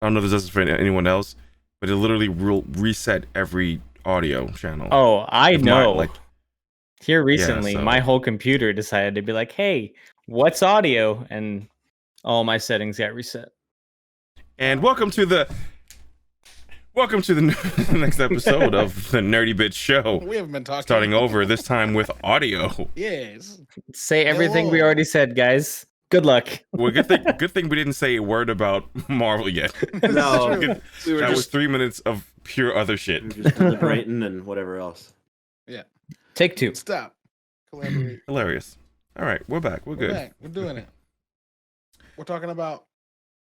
I don't know if this does for anyone else, but it literally will reset every audio channel. Oh, I If know. Here Yeah, recently, my so whole computer decided to be like, "Hey, what's audio?" And all my settings got reset. and welcome to the next episode of the Nerdy Bit Show. We haven't been talking. Starting over this time with audio. Yes. Say everything we Hello. already said, guys. Good luck. Well, good thing we didn't say a word about Marvel yet. No, True. we were That was just 3 minutes of pure other shit. we were just deliberating and whatever else. Take 2. Stop. Collaborate. Hilarious. All right, we're back. We're good. Back. We're doing it. We're talking about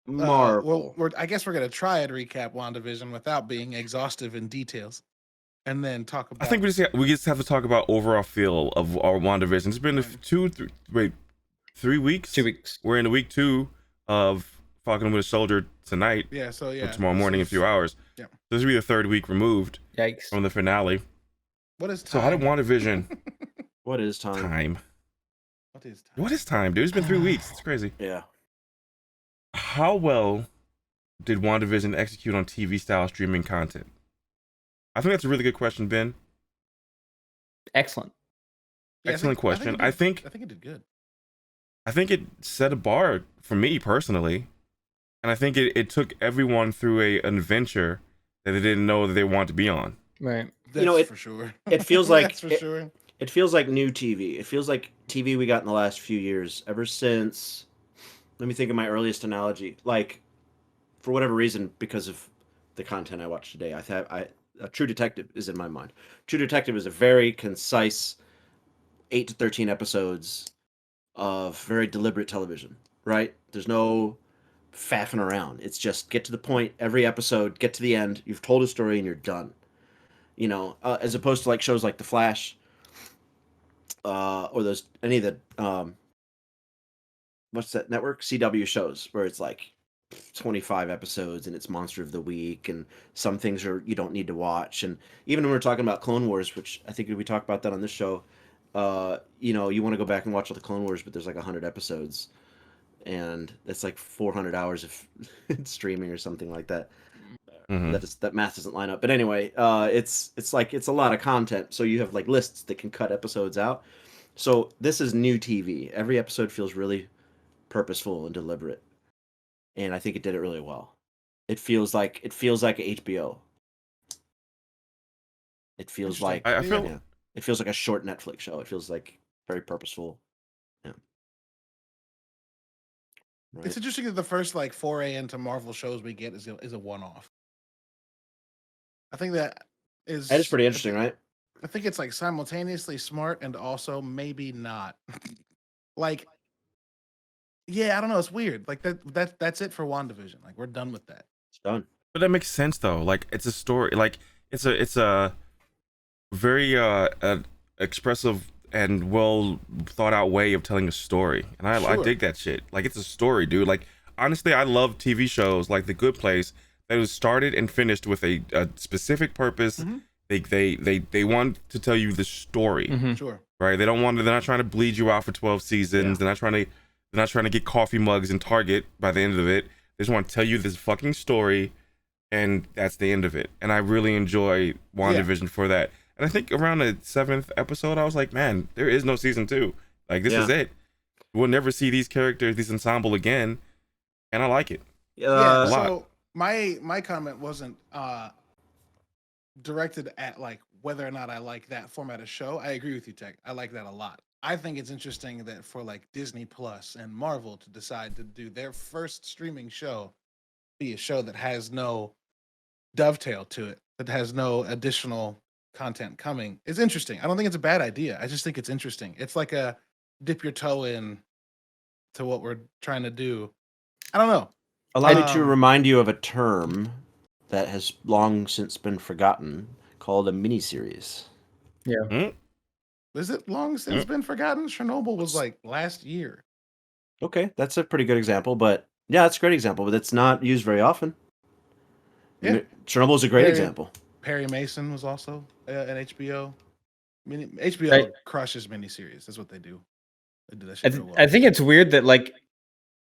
Marvel. I guess we're gonna try and recap WandaVision without being exhaustive in details, and then talk about. I think we just have to talk about overall feel of our WandaVision. It's been 3 weeks. 2 weeks. We're in week 2 of Falcon and Winter Soldier tonight. Yeah. So Or tomorrow morning in a few hours. Yeah. So this will be the 3rd week removed Yikes. from the finale. What is time? So how did WandaVision What is time? time? What is time? What is time, dude? It's been 3 weeks. It's crazy. Yeah. How well did WandaVision execute on TV style streaming content? I think that's a really good question, Ben. Excellent. Yeah, Excellent question. I think it did good. I think it set a bar for me personally. And I think it took everyone through an adventure that they didn't know that they wanted to be on. Right. That's for sure. It feels like That's for sure. It feels like new TV. It feels like TV we got in the last few years. Ever since, let me think of my earliest analogy. Like, for whatever reason, because of the content I watched today, True Detective is in my mind. True Detective is a very concise 8 to 13 episodes of very deliberate television, right? There's no faffing around. It's just get to the point every episode, get to the end, you've told a story and you're done. You know, as opposed to like shows like The Flash, or any of the what's that network? CW shows where it's like 25 episodes and it's Monster of the Week and some things you don't need to watch. And even when we're talking about Clone Wars, which I think we talked about that on this show, you know, you want to go back and watch all the Clone Wars, but there's like 100 episodes and it's like 400 hours of streaming or something like that. Mm-hmm. That math doesn't line up. But anyway, it's a lot of content. So you have like lists that can cut episodes out. So this is new TV. Every episode feels really purposeful and deliberate. And I think it did it really well. It feels like a HBO. It feels like it feels like a short Netflix show. It feels like very purposeful. Yeah. Right. It's interesting that the first like foray into Marvel shows we get is a one-off. I think that is pretty interesting, right? I think it's like simultaneously smart and also maybe not. Like, yeah, I don't know. It's weird. Like that's it for WandaVision. Like we're done with that. It's done. But that makes sense though. Like it's a story. Like it's a very expressive and well thought out way of telling a story, and I dig that shit. Like it's a story, dude. Like honestly, I love TV shows like The Good Place that was started and finished with a specific purpose. Mm-hmm. They want to tell you the story. Mm-hmm. Sure. Right? They're not trying to bleed you out for 12 seasons. Yeah. They're not trying to get coffee mugs in Target by the end of it. They just want to tell you this fucking story, and that's the end of it. And I really enjoy WandaVision for that. And I think around the 7th episode, I was like, man, there is no season 2. Like, this is it. We'll never see these characters, this ensemble again. And I like it. Yeah, so my comment wasn't directed at, like, whether or not I like that format of show. I agree with you, Tech. I like that a lot. I think it's interesting that for, like, Disney Plus and Marvel to decide to do their first streaming show be a show that has no dovetail to it, that has no additional content coming, is interesting. I don't think it's a bad idea. I just think it's interesting. It's like a dip your toe in to what we're trying to do. I don't know. Allow me to remind you of a term that has long since been forgotten called a miniseries. Yeah. Mm-hmm. Is it long since been forgotten? Chernobyl was like last year. Okay, that's a pretty good example, but yeah, that's a great example, but it's not used very often. Yeah. Chernobyl is a great example. Perry Mason was also an HBO. HBO crushes miniseries. That's what they do. They do that shit real well. I think it's weird that, like,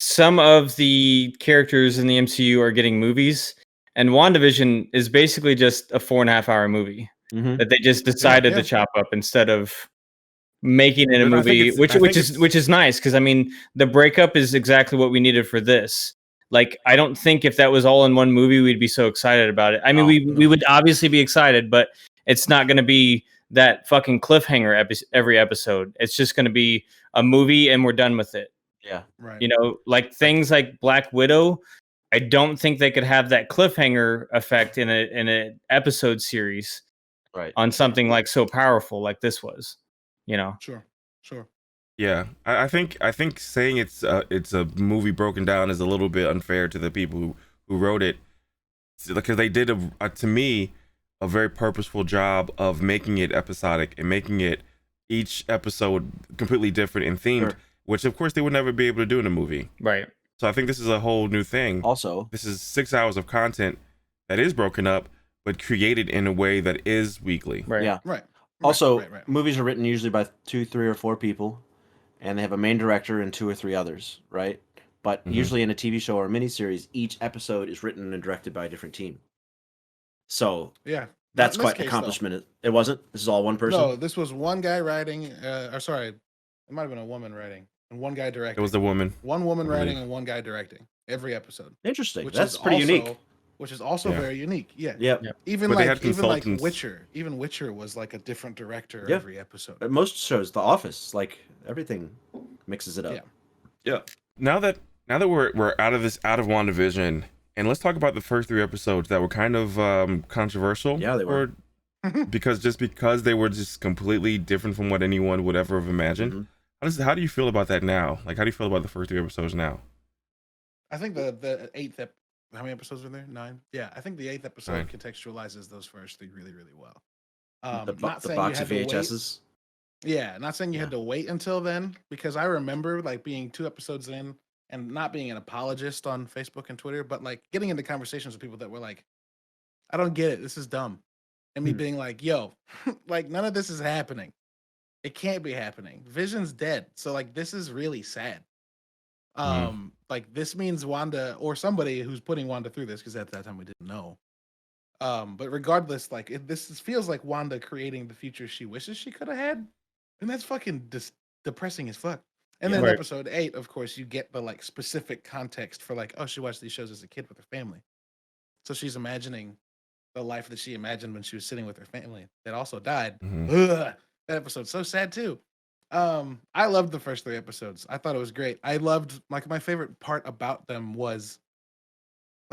some of the characters in the MCU are getting movies, and WandaVision is basically just a 4.5-hour movie Mhm. that they just decided yeah. to chop up instead of making it a But I think movie, it's- I think which is nice because I mean the breakup is exactly what we needed for this. Like I don't think if that was all in one movie we'd be so excited about it. I mean we would obviously be excited, but it's not going to be that fucking cliffhanger every episode. It's just going to be a movie and we're done with it. Yeah. Right. You know, like things like Black Widow, I don't think they could have that cliffhanger effect in a episode series Right. on something like so powerful like this was. You know. Sure. Sure. Yeah, I think saying it's a movie broken down is a little bit unfair to the people who wrote it, because they did to me a very purposeful job of making it episodic and making it each episode completely different and themed, Sure. which of course they would never be able to do in a movie. Right. So I think this is a whole new thing. Also, This is 6 hours of content that is broken up but created in a way that is weekly. Right. yeah. Right. Also, right. movies are written usually by 2, 3, or 4 people, and they have a main director and 2 or 3 others, right? But Mhm. usually in a TV show or a miniseries, each episode is written and directed by a different team. So Yeah. that's Not in this quite an case, though. accomplishment. It wasn't. This is all one person. No, this was one guy writing. Or sorry, it might have been a woman writing and one guy It directing. was the woman. One woman I believe. writing and one guy directing every episode. Interesting. Which That's is pretty also, unique. Which is also Yeah. very unique. Yeah. Yep. Yeah. Even But they like had consultants. Witcher. Even Witcher was like a different director Yeah. every episode. But most shows, The Office, like everything mixes it up. Yeah. Yeah. Now that we're out of WandaVision, and let's talk about the first 3 episodes that were kind of controversial. Yeah, they were. because they were just completely different from what anyone would ever have imagined. Mhm. How do you feel about that now? Like, how do you feel about the first 3 episodes now? I think the eighth how many episodes are there? 9. Yeah, I think the 8th episode 9. contextualizes those first 3 really, really well. The Not saying box you of had to wait. VHSs. Yeah, not saying you had Yeah. to wait until then, because I remember like being 2 episodes in and not being an apologist on Facebook and Twitter, but like getting into conversations with people that were like, I don't get it. This is dumb. And me being like, yo, like none of this is happening. It can't be happening. Vision's dead. So like this is really sad. Like this means Wanda or somebody who's putting Wanda through this, because at that time we didn't know. But regardless, like feels like Wanda creating the future she wishes she could have had, and that's fucking depressing as fuck. And then Right. episode 8, of course, you get the like specific context for like, oh, she watched these shows as a kid with her family, so she's imagining the life that she imagined when she was sitting with her family that also died. Mhm. Ugh, that episode's so sad too. I loved the first 3 episodes. I thought it was great. I loved like my favorite part about them was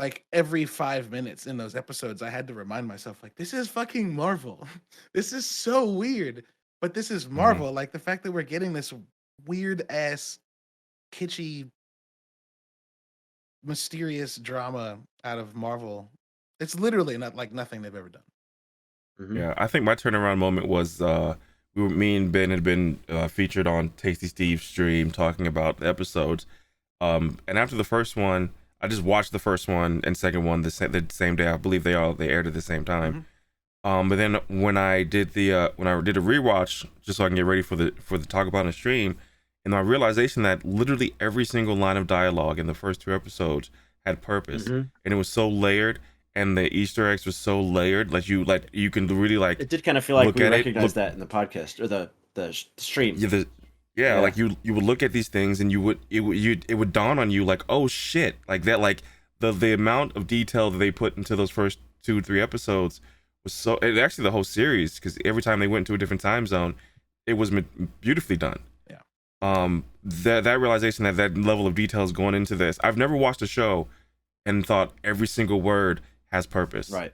like every 5 minutes in those episodes, I had to remind myself, like, this is fucking Marvel. This is so weird, but this is Marvel. Like the fact that we're getting this weird ass, kitschy, mysterious drama out of Marvel. It's literally not like nothing they've ever done. Mhm. Yeah, I think my turnaround moment was me and Ben had been featured on Tasty Steve's stream talking about the episodes. And after the first one, I just watched the first one and second one the same day. I believe they aired at the same time. But then when I did a rewatch just so I can get ready for the talk about on the stream, and my realization that literally every single line of dialogue in the first 2 episodes had purpose, and it was so layered, and the Easter eggs were so layered, like you can really like It did kind of feel like look we at it, recognized that in the podcast or the stream. yeah, like you would look at these things and it would dawn on you like, oh shit, like that, like the amount of detail that they put into those first 2-3 episodes was actually the whole series, because every time they went to a different time zone, it was beautifully done. That realization that level of detail is going into this. I've never watched a show and thought every single word has purpose. Right.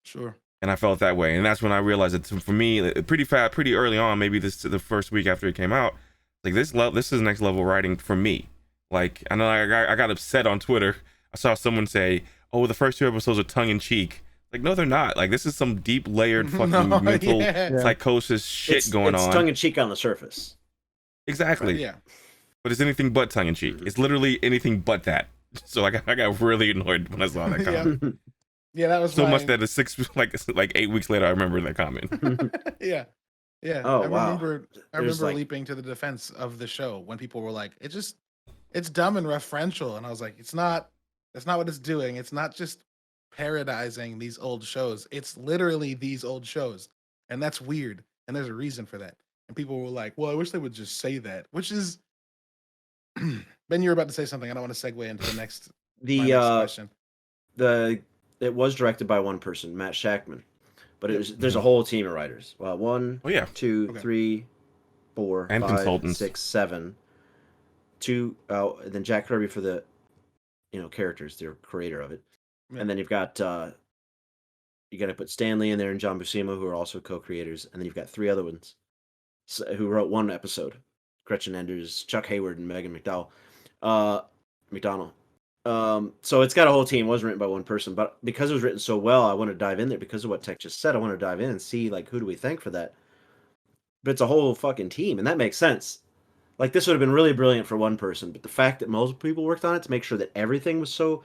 Sure. And I felt that way, and that's when I realized that for me, pretty early on, maybe the first week after it came out, like this is next level writing for me. Like I know I got upset on Twitter. I saw someone say, "Oh, the first 2 episodes are tongue in cheek." Like, no, they're not. Like, this is some deep layered fucking mental psychosis shit going on. It's tongue in cheek on the surface. Exactly. Yeah. But it's anything but tongue in cheek. It's literally anything but that. So I got really annoyed when I saw that comment. Yeah, that was So much that it's like 8 weeks later, I remember that comment. Yeah. Oh, I wow. remember There's, like- leaping to the defense of the show when people were like, it just it's dumb and referential, and I was like, it's not. That's not what it's doing. It's not just parodizing these old shows. It's literally these old shows, and that's weird. And there's a reason for that. And people were like, "Well, I wish they would just say that." Which is, Ben, you're about to say something. I don't want to segue into the next my next question. It was directed by one person, Matt Shackman, but there's a whole team of writers. Well, 1, 2, 3, 4, and 5, consultants. 6, 7. 2, and then Jack Kirby for the characters, the creator of it. And then you've got you got to put Stanley in there and John Buscema, who are also co-creators, and then you've got 3 other ones who wrote one episode: Gretchen Enders, Chuck Hayward, and Megan McDonald. So it's got a whole team. It wasn't written by one person, but because it was written so well, I want to dive in there because of what Tech just said. I want to dive in and see like who do we thank for that. But it's a whole fucking team, and that makes sense. Like, this would have been really brilliant for one person, but the fact that multiple people worked on it to make sure that everything was so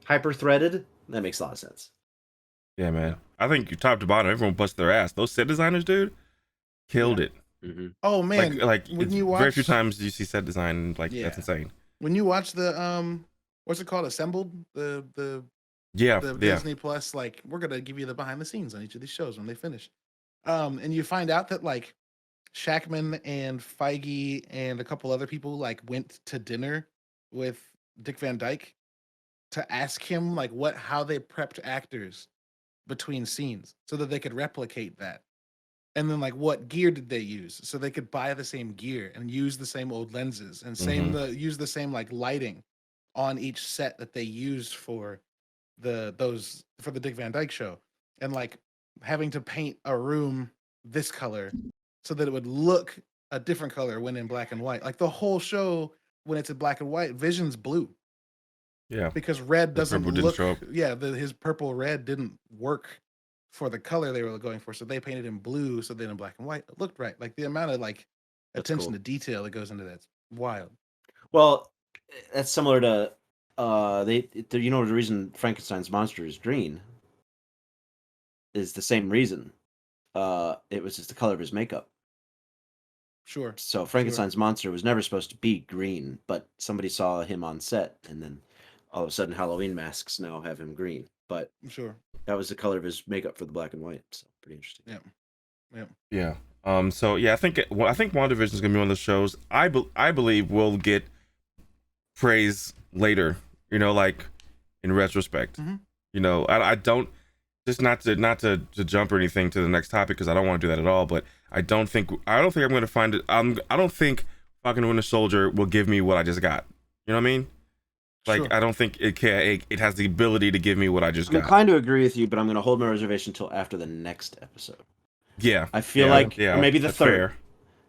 hyper-threaded, that makes a lot of sense. Yeah, man. I think you top to bottom, everyone busted their ass. Those set designers, dude, killed it. Mm-hmm. Oh man, like when you watch, very few times do you see set design that's insane. When you watch the what's it called, Assembled, the Yeah. Disney Plus, like, we're gonna give you the behind the scenes on each of these shows when they finish, and you find out that like Shackman and Feige and a couple other people like went to dinner with Dick Van Dyke to ask him like how they prepped actors between scenes so that they could replicate that. And then like what gear did they use so they could buy the same gear and use the same old lenses and use the same like lighting on each set that they used for the Dick Van Dyke show, and like having to paint a room this color so that it would look a different color when in black and white. Like the whole show, when it's in black and white, Vision's blue. Yeah. Because red doesn't look. Show up. Yeah, his purple red didn't work for the color they were going for, so they painted him blue. So then in black and white, it looked right. Like the amount of like attention to detail that goes into that's wild. Well, that's similar to the reason Frankenstein's monster is green is the same reason. It was just the color of his makeup. Sure. So Frankenstein's monster was never supposed to be green, but somebody saw him on set, and then all of a sudden Halloween masks now have him green. But that was the color of his makeup for the black and white. So pretty interesting. Yeah. So yeah, I think WandaVision is gonna be one of the shows I believe will get praise later. Like in retrospect. Mm-hmm. I don't, just not to jump or anything to the next topic because I don't want to do that at all. But I don't think I'm gonna find it. I don't think Falcon Winter Soldier will give me what I just got. You know what I mean? Like, I don't think it has the ability to give me what I just got. I'm inclined to agree with you, but I'm going to hold my reservation until after the next episode. Yeah. I feel or maybe the third. Fair.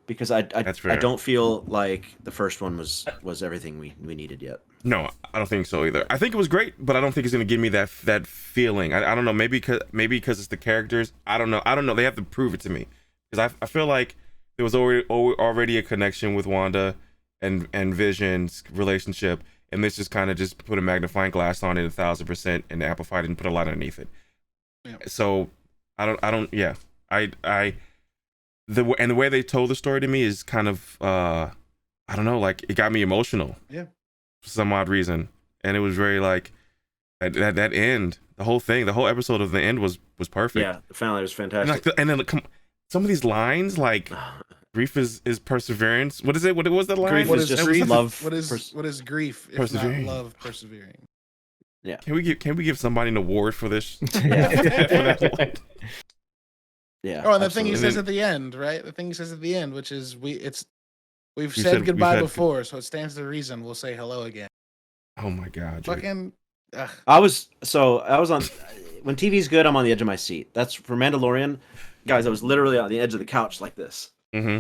Because I don't feel like the first one was everything we needed yet. No, I don't think so either. I think it was great, but I don't think it's going to give me that feeling. I don't know. Maybe because it's the characters. I don't know. They have to prove it to me. Because I feel like there was already a connection with Wanda and Vision's relationship. And this just kind of just put a magnifying glass on it 1,000% and amplified it and put a light underneath it. Yeah. So the way they told the story to me is kind of I don't know, like it got me emotional. Yeah. For some odd reason. And it was very like that end, the whole episode of the end was perfect. Yeah, the finale was fantastic. And then some of these lines like grief is perseverance. What is it? What was the line? Grief is just grief? love. What is grief if not love persevering? Yeah. Can we give somebody an award for this? Yeah. Yeah. Oh, and the thing he says at the end, right? The thing he says at the end, which is we've said goodbye before, so it stands to reason we'll say hello again. Oh my god. Fucking. I was on when TV's good, I'm on the edge of my seat. That's for Mandalorian, guys. I was literally on the edge of the couch like this. Mm-hmm.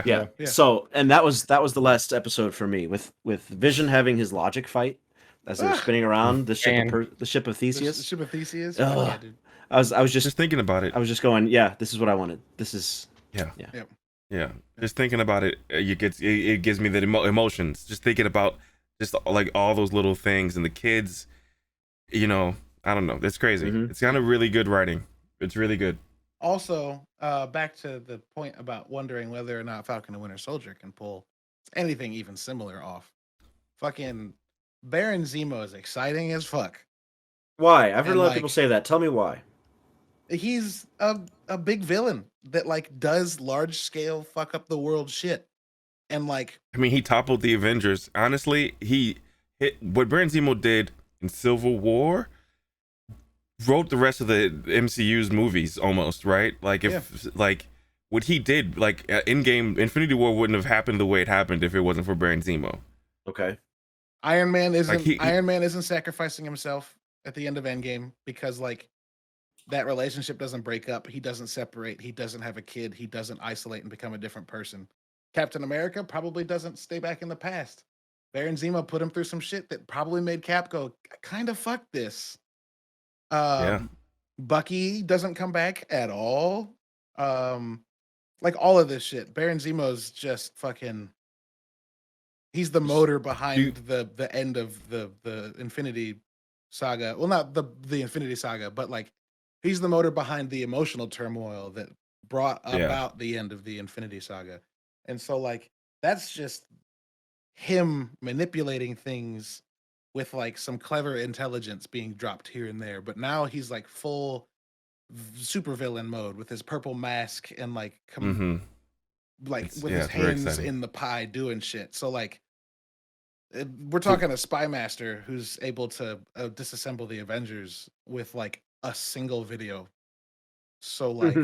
Yeah. So, and that was the last episode for me with Vision having his logic fight as they're spinning around the ship of Theseus. The ship of Theseus. Oh, yeah, dude. I was just thinking about it. I was just going, yeah, this is what I wanted. This is yeah. Just thinking about it, it gives me the emotions. Just thinking about just like all those little things and the kids. I don't know. It's crazy. Mm-hmm. It's kind of really good writing. It's really good. Also, back to the point about wondering whether or not Falcon and Winter Soldier can pull anything even similar off. fucking Baron Zemo is exciting as fuck. Why? I've heard And, a lot of people say that. Tell me why. He's a big villain that like does large scale fuck up the world shit. And like, I mean, he toppled the Avengers. Honestly, he hit what Baron Zemo did in Civil War. Wrote the rest of the MCU's movies almost, right? Like if like what he did, like in-game Infinity War wouldn't have happened the way it happened if it wasn't for Baron Zemo. Okay. Iron Man isn't Like, Iron Man isn't sacrificing himself at the end of Endgame because like that relationship doesn't break up. He doesn't separate. He doesn't have a kid. He doesn't isolate and become a different person. Captain America probably doesn't stay back in the past. Baron Zemo put him through some shit that probably made Cap go, kind of fuck this. Bucky doesn't come back at all. Like all of this shit. Baron Zemo's just fucking. He's the motor behind the end of the Infinity Saga. Well, not the Infinity Saga, but like he's the motor behind the emotional turmoil that brought about the end of the Infinity Saga. And so like that's just him manipulating things with like some clever intelligence being dropped here and there. But now he's like full supervillain mode with his purple mask and like with his hands in the pie doing shit. So like we're talking a spy master who's able to disassemble the Avengers with like a single video. So like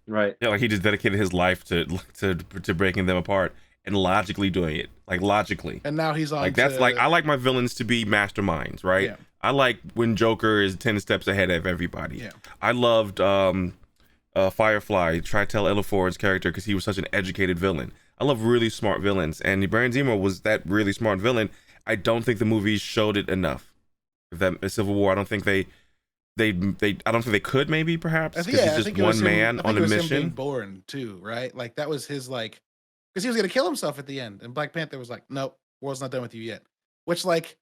right. Yeah, like he just dedicated his life to breaking them apart and logically doing it. Like logically. And now he's on like that's like I like my villains to be masterminds, right? Yeah. I like when Joker is 10 steps ahead of everybody. Yeah. I loved Firefly, Tritel Elliford's character, because he was such an educated villain. I love really smart villains, and Baron Zemo was that really smart villain. I don't think the movies showed it enough. If that Civil War, I don't think I don't think they could, maybe perhaps, because he's just one man on a mission. Him being born too, right? Like that was his like, because he was gonna kill himself at the end, and Black Panther was like, "Nope, world's not done with you yet," which like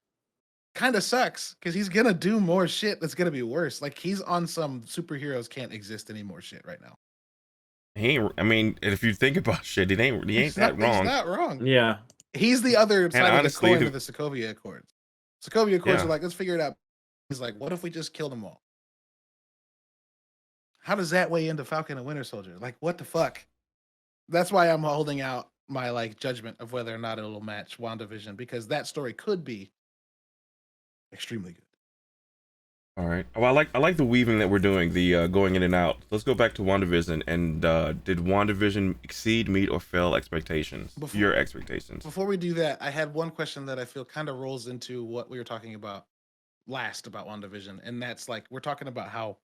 kind of sucks because he's gonna do more shit that's gonna be worse. Like he's on some superheroes can't exist anymore shit right now. He ain't. I mean, if you think about shit, he ain't that wrong. He's not wrong. Yeah, he's the other side honestly, of the coin of the Sokovia Accords. Sokovia Accords are like, let's figure it out. He's like, what if we just kill them all? How does that weigh into Falcon and Winter Soldier? Like, what the fuck? That's why I'm holding out my like judgment of whether or not it'll match WandaVision, because that story could be extremely good. All right. Well, I like the weaving that we're doing, the going in and out. Let's go back to WandaVision. And did WandaVision exceed, meet, or fail expectations? Your expectations. Before we do that, I had one question that I feel kind of rolls into what we were talking about last about WandaVision, and that's like we're talking about how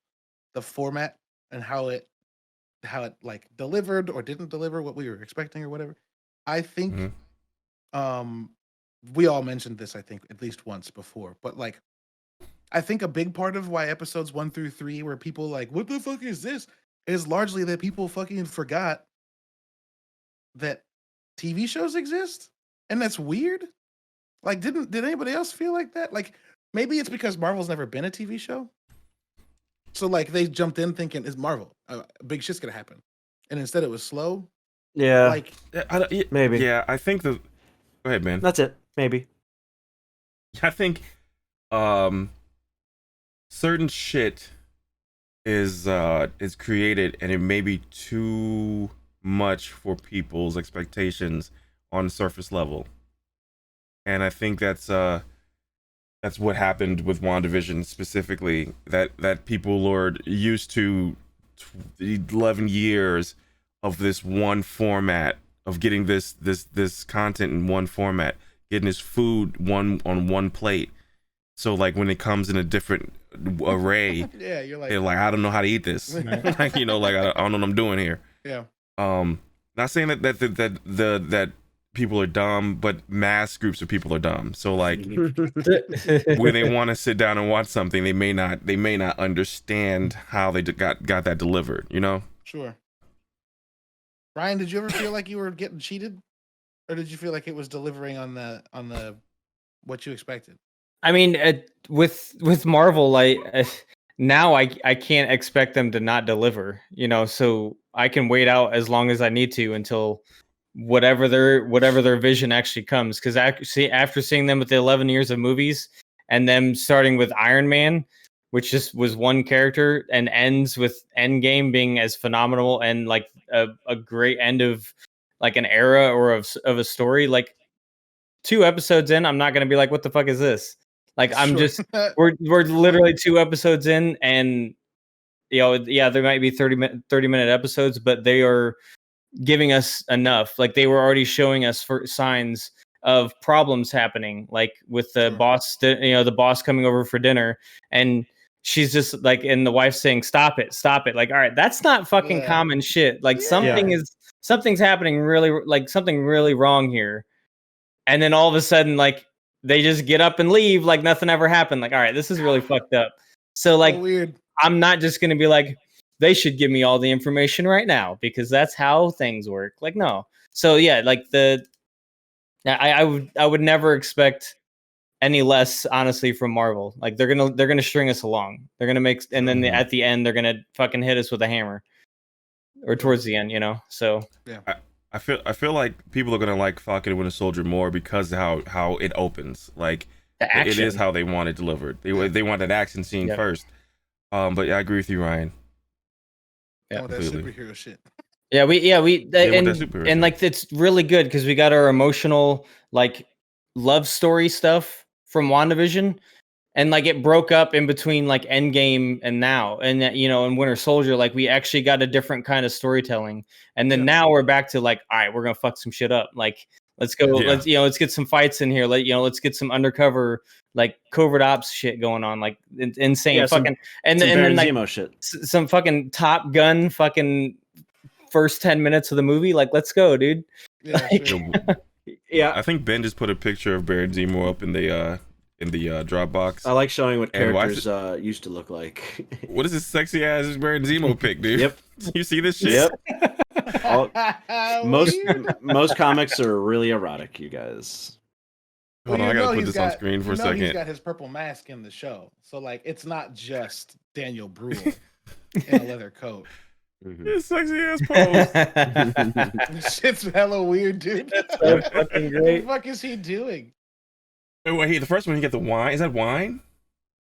the format and how it like delivered or didn't deliver what we were expecting or whatever. I think we all mentioned this, I think, at least once before, but like I think a big part of why episodes 1 through 3 where people like, what the fuck is this? Is largely that people fucking forgot that TV shows exist. And that's weird. Like, did anybody else feel like that? Like, maybe it's because Marvel's never been a TV show. So like they jumped in thinking, it's Marvel. Big shit's gonna happen. And instead it was slow. Yeah. Like maybe. Yeah, I think Go ahead, man. That's it. Maybe. I think certain shit is created and it may be too much for people's expectations on the surface level. And I think that's what happened with WandaVision specifically, that people are used to 11 years of this one format, of getting this content in one format, getting this food on one plate. So like when it comes in a different array, yeah, you're like, they're like, I don't know how to eat this. Like, you know, like I don't know what I'm doing here. Yeah. Not saying that people are dumb, but mass groups of people are dumb. So like when they want to sit down and watch something, they may not understand how they got that delivered, you know? Sure. Ryan, did you ever feel like you were getting cheated? Or did you feel like it was delivering on the what you expected? I mean, with Marvel, now I can't expect them to not deliver, you know, so I can wait out as long as I need to until whatever their vision actually comes. Because after seeing them with the 11 years of movies and them starting with Iron Man, which just was one character, and ends with Endgame being as phenomenal and like a great end of like an era or of a story. Like 2 episodes in, I'm not gonna be like, what the fuck is this? Like I'm just we're literally 2 episodes in, and there might be 30-minute episodes, but they are giving us enough. Like they were already showing us for signs of problems happening, like with the boss, the boss coming over for dinner, and she's just like, and the wife saying, stop it. Like, all right, that's not fucking common shit. Like something's happening really, like something really wrong here. And then all of a sudden, like they just get up and leave like nothing ever happened. Like, all right, this is really fucked up. So like, weird. I'm not just going to be like, they should give me all the information right now because that's how things work. Like, no. So yeah, like I would never expect any less, honestly, from Marvel. Like they're gonna string us along. They're gonna make, and then at the end they're gonna fucking hit us with a hammer, or towards the end, So yeah, I feel like people are gonna like Falcon and Winter Soldier more because of how it opens. Like it is how they want it delivered. They want that action scene first. But yeah, I agree with you, Ryan. Yeah, that superhero shit. Yeah, and like it's really good because we got our emotional like love story stuff from WandaVision, and like it broke up in between like Endgame and now, and in Winter Soldier, like we actually got a different kind of storytelling, and then now we're back to like, all right, we're gonna fuck some shit up. Like let's go, let's get some fights in here. Let's get some undercover like covert ops shit going on, like insane fucking and then like shit. Some fucking Top Gun fucking first 10 minutes of the movie. Like let's go, dude. Yeah, I think Ben just put a picture of Baron Zemo up in the Dropbox. I like showing what characters used to look like. What is this sexy ass Baron Zemo pic, dude? Yep. You see this shit? Yep. Most comics are really erotic, you guys. Hold on, I gotta put this on screen for a second. He's got his purple mask in the show, so like it's not just Daniel Bruhl in a leather coat. His sexy ass pose. This shit's hella weird, dude. That's so fucking great. What the fuck is he doing? Wait, the first one you get the wine. Is that wine?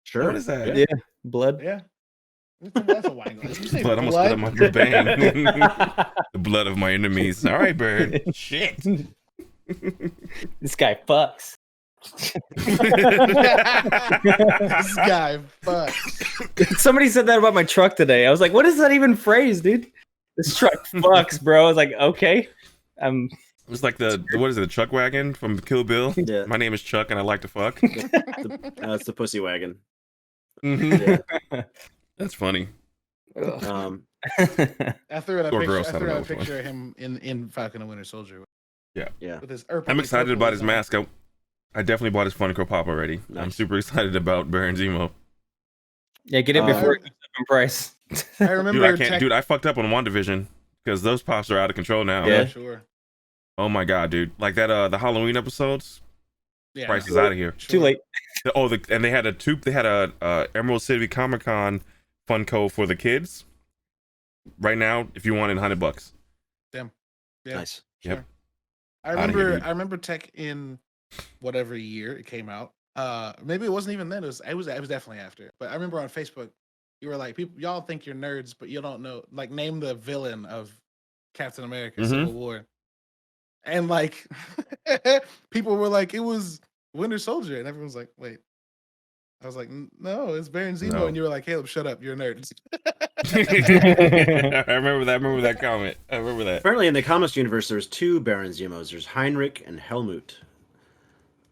Sure. What is that? Yeah, blood. Yeah. That's a wine glass. You say blood. I'm gonna spit up my bang. The blood of my enemies. All right, Bird. Shit. This guy fucks. This guy fucks. Somebody said that about my truck today. I was like, what is that even phrase, dude? This truck fucks, bro. I was like, okay. It's like what is it, the truck wagon from Kill Bill? Yeah. My name is Chuck and I like to fuck. It's the pussy wagon. Mm-hmm. Yeah. That's funny. I threw out a picture of him in Falcon and Winter Soldier. Yeah. With his I'm excited about his mask. I definitely bought his Funko Pop already. Nice. I'm super excited about Baron Zemo. Yeah, get it before it goes up in price. I remember, dude, I fucked up on WandaVision because those pops are out of control now. Yeah, sure. Oh my god, dude! Like that, the Halloween episodes. Yeah, price is out of here. Too late. And they had a Emerald City Comic Con Funko for the kids. Right now, if you want it, $100. Damn. Yeah. Nice. Sure. Yep. I remember Tech in whatever year it came out. Maybe it wasn't even then. It was definitely after. But I remember on Facebook, you were like, y'all think you're nerds, but you don't know. Like, name the villain of Captain America: Civil War. And like, people were like, it was Winter Soldier, and everyone's like, wait. I was like, no, it's Baron Zemo, No. And you were like, Caleb, shut up, you're a nerd. I remember that comment. I remember that. Apparently, in the comics universe, there's 2 Baron Zemos. There's Heinrich and Helmut.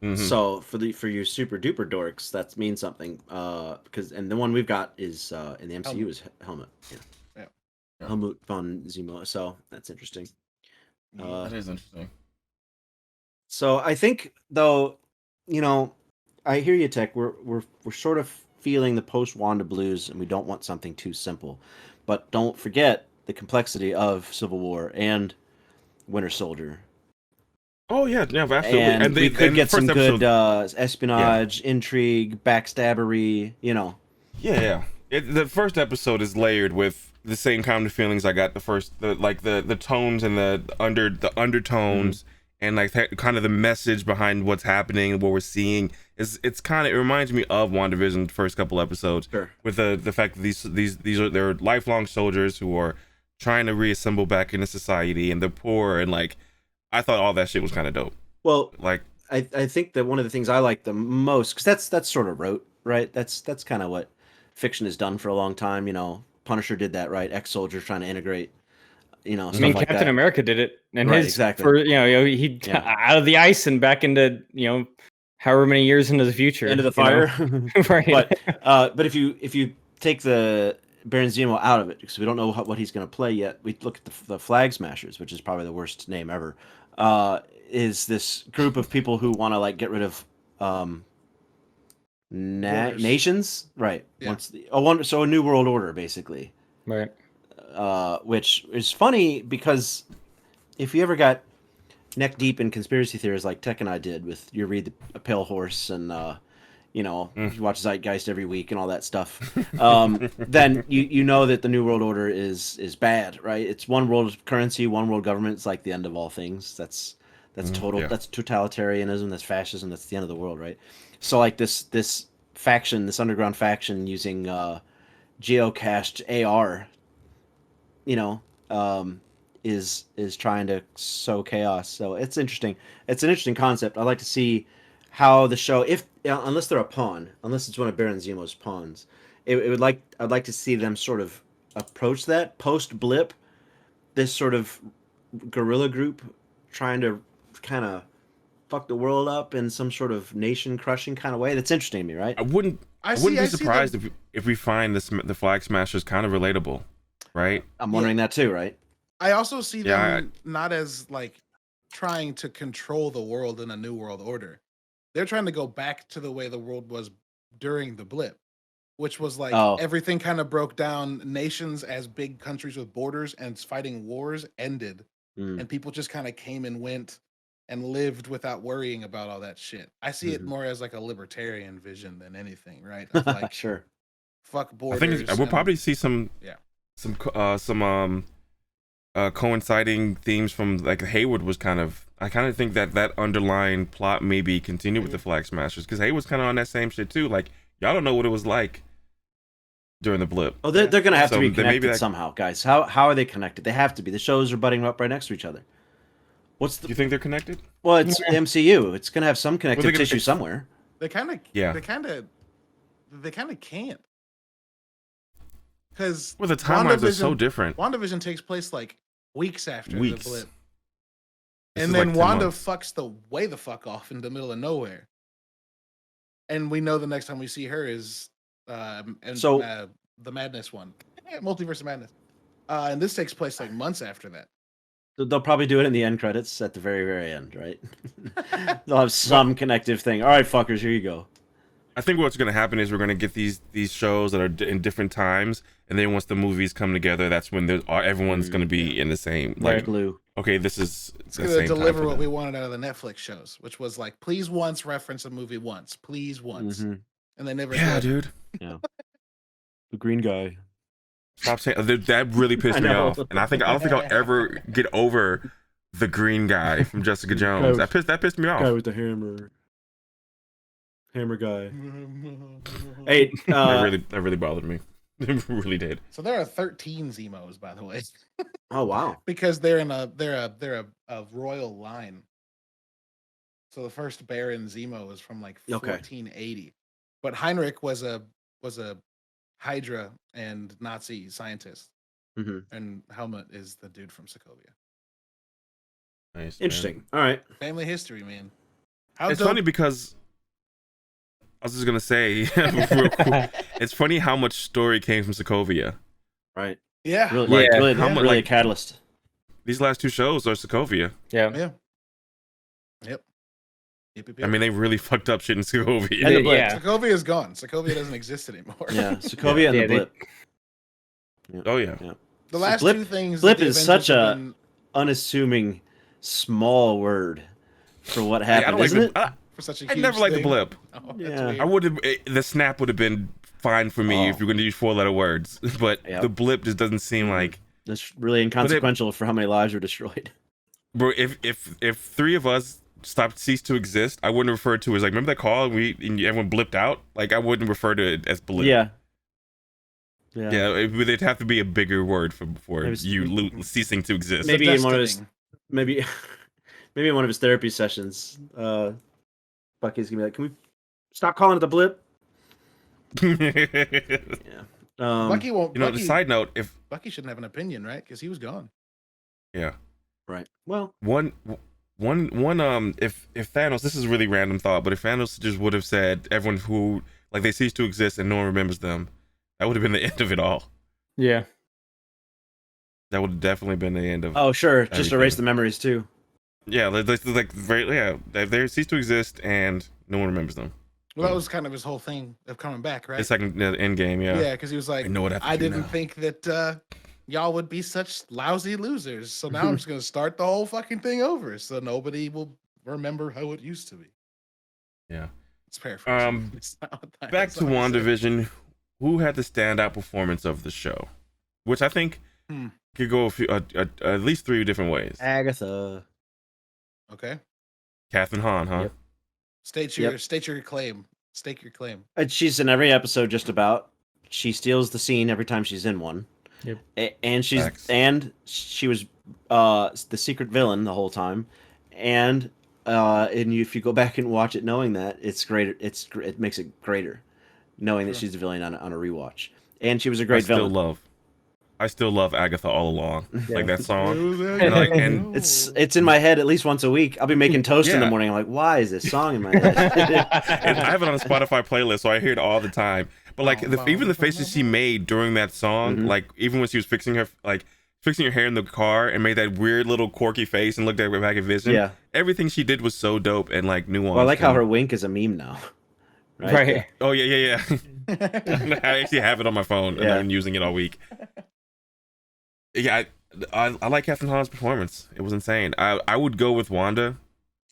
Mm-hmm. So for you super duper dorks, that means something. And the one we've got is in the MCU is Helmut. Yeah. Helmut von Zemo. So that's interesting. That is interesting. So I think, though, I hear you, Tech. We're sort of feeling the post-Wanda blues, and we don't want something too simple. But don't forget the complexity of Civil War and Winter Soldier. Oh yeah, absolutely. And we could get some good espionage, intrigue, backstabbery. Yeah. The first episode is layered with the same kind of feelings I got the tones and the undertones and like kind of the message behind what's happening and what we're seeing it reminds me of WandaVision the first couple episodes, with the fact that they're lifelong soldiers who are trying to reassemble back into society, and they're poor, and like I thought all that shit was kind of dope. Well, like I think that one of the things I like the most, because that's sort of rote, right? That's kind of what fiction has done for a long time. You know, Punisher did that, right? Ex-soldiers trying to integrate, you know, stuff like Captain that. America did it, and Right, his exactly. he out of the ice and back into however many years into the future, into the fire. Right. But if you take the Baron Zemo out of it, because we don't know what he's going to play yet, we look at the Flag Smashers, which is probably the worst name ever. Is this group of people who want to like get rid of nations, right? Yeah. So a new world order, basically, Right. Which is funny because if you ever got neck deep in conspiracy theories like Tech and I did with you read the Pale Horse and you watch Zeitgeist every week and all that stuff, then you know that the New World Order is bad, right? It's one world currency, one world government. It's like the end of all things. That's that's totalitarianism, that's fascism, that's the end of the world, right? So like this faction, this underground faction using geocached AR, is trying to sow chaos. So it's interesting. It's an interesting concept. I'd like to see how the show, unless they're a pawn, unless it's one of Baron Zemo's pawns, I'd like to see them sort of approach that post blip, this sort of guerrilla group trying to kind of fuck the world up in some sort of nation crushing kind of way. That's interesting to me, right? I wouldn't be surprised if we find the Flag Smashers kind of relatable, right? I'm wondering that too, right? I also see them not as like trying to control the world in a new world order. They're trying to go back to the way the world was during the blip, which was like everything kind of broke down. Nations as big countries with borders and fighting wars ended, and people just kind of came and went and lived without worrying about all that shit. I see it more as like a libertarian vision than anything, right? Of like, sure. Fuck borders. I think we'll probably see some coinciding themes from like Hayward was kind of. I kind of think that underlying plot maybe continued with the Flag Smashers, because Hayward's kind of on that same shit too. Like, y'all don't know what it was like during the blip. Oh, they're gonna have to be connected somehow, guys. How are they connected? They have to be. The shows are butting up right next to each other. Do you think they're connected? Well, it's MCU. It's gonna have some connective tissue somewhere. They kind of They kind of can't, because the timelines are so different. WandaVision takes place like weeks after the blip. And then like Wanda fucks the fuck off in the middle of nowhere. And we know the next time we see her is the Madness one. Yeah, Multiverse of Madness. And this takes place like months after that. They'll probably do it in the end credits at the very, very end, right? They'll have some connective thing. All right, fuckers, here you go. I think what's going to happen is we're going to get these shows that are in different times, and then once the movies come together, that's when everyone's going to be in the same glue. Okay, it's going to deliver what we wanted out of the Netflix shows, which was like, please once reference a movie once, please once, and they never. Yeah, dude. Yeah. The green guy. Stop saying that. Really pissed me off, and I don't think I'll ever get over the green guy from Jessica Jones. That pissed me off. Guy with the hammer. Hammer guy. Hey, that really bothered me. It really did. So there are 13 Zemos, by the way. Oh wow! Because they're a royal line. So the first Baron Zemo is from like 1480, but Heinrich was a Hydra and Nazi scientist, and Helmut is the dude from Sokovia. Nice. Interesting. Man. All right. Family history, man. It's funny because I was just gonna say, real quick, it's funny how much story came from Sokovia. Right. Yeah. Really a catalyst. These last two shows are Sokovia. Yeah. Yep. I mean, they really fucked up shit in Sokovia. Yeah. Sokovia is gone. Sokovia doesn't exist anymore. Yeah. Sokovia and the blip. Oh yeah. The last two things. Blip is such a unassuming small word for what happened, isn't it? For such a I never liked the blip. Oh, yeah. The snap would have been fine for me if you're going to use 4-letter words. But the blip just doesn't seem like that's really inconsequential for how many lives were destroyed. Bro, if 3 of us ceased to exist, I wouldn't refer to it as like, remember that call and everyone blipped out? Like, I wouldn't refer to it as blip. Yeah. It'd have to be a bigger word for you ceasing to exist. Maybe in one of his maybe in one of his therapy sessions, Bucky's gonna be like, "Can we stop calling it the blip?" Yeah. Bucky won't. The side note, if Bucky shouldn't have an opinion, right? Because he was gone. Yeah. Right. Well, one. If Thanos, this is a really random thought, but if Thanos just would have said everyone who like they cease to exist and no one remembers them, that would have been the end of it all. Yeah. That would have definitely been the end of. Oh, sure. Everything. Just erase the memories too. Yeah, they cease to exist and no one remembers them. Well, that was kind of his whole thing of coming back, right? It's like the end game, yeah. Yeah, because he was like, I didn't think that y'all would be such lousy losers. So now I'm just going to start the whole fucking thing over so nobody will remember how it used to be. Yeah. It's paraphrasing. Back to WandaVision. Who had the standout performance of the show? Which I think could go at least 3 different ways. Agatha. Okay. Catherine Hahn, huh? Yep. State your claim. Stake your claim. And she's in every episode just about. She steals the scene every time she's in one. Yep. And she was the secret villain the whole time. And if you go back and watch it knowing that, it's greater. It makes it greater knowing that she's the villain on a rewatch. And she was a great villain. I still love Agatha all along. Like that song. And it's in my head at least once a week. I'll be making toast in the morning. I'm like, why is this song in my head? I have it on a Spotify playlist, so I hear it all the time. But like even the faces she made during that song, like even when she was fixing her hair in the car and made that weird little quirky face and looked at her back at Vision. Everything she did was so dope and like nuanced. Well, I like how her wink is a meme now. Right. Oh yeah. I actually have it on my phone and I've been using it all week. Yeah, I like Catherine Hahn's performance. It was insane. I would go with Wanda,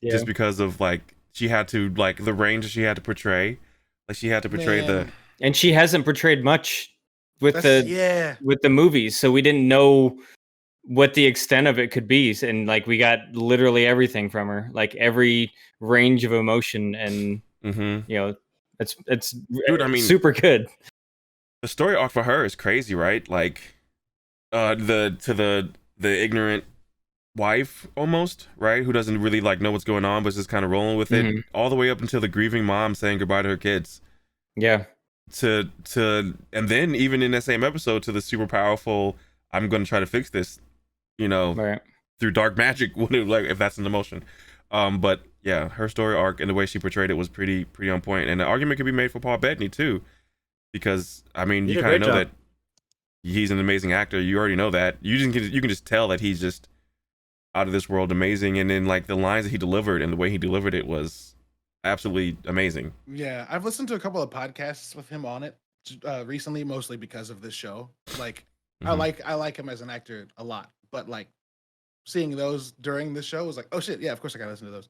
just because of like she had to like the range that she had to portray. Like she had to portray and she hasn't portrayed much with the movies, so we didn't know what the extent of it could be. And like we got literally everything from her, like every range of emotion, and it's dude, I mean, super good. The story arc for her is crazy, right? Like. The ignorant wife almost, right, who doesn't really like know what's going on but just kind of rolling with it, all the way up until the grieving mom saying goodbye to her kids, and then even in that same episode to the super powerful I'm gonna try to fix this through dark magic, like if that's an emotion. But yeah, her story arc and the way she portrayed it was pretty on point, and the argument could be made for Paul Bettany too, because I mean you kind of know that he's an amazing actor. You already know that. You can just tell that he's just out of this world amazing. And then like the lines that he delivered and the way he delivered it was absolutely amazing. Yeah, I've listened to a couple of podcasts with him on it recently, mostly because of this show. Like I like him as an actor a lot, but like seeing those during the show was like, oh shit, yeah, of course I gotta listen to those.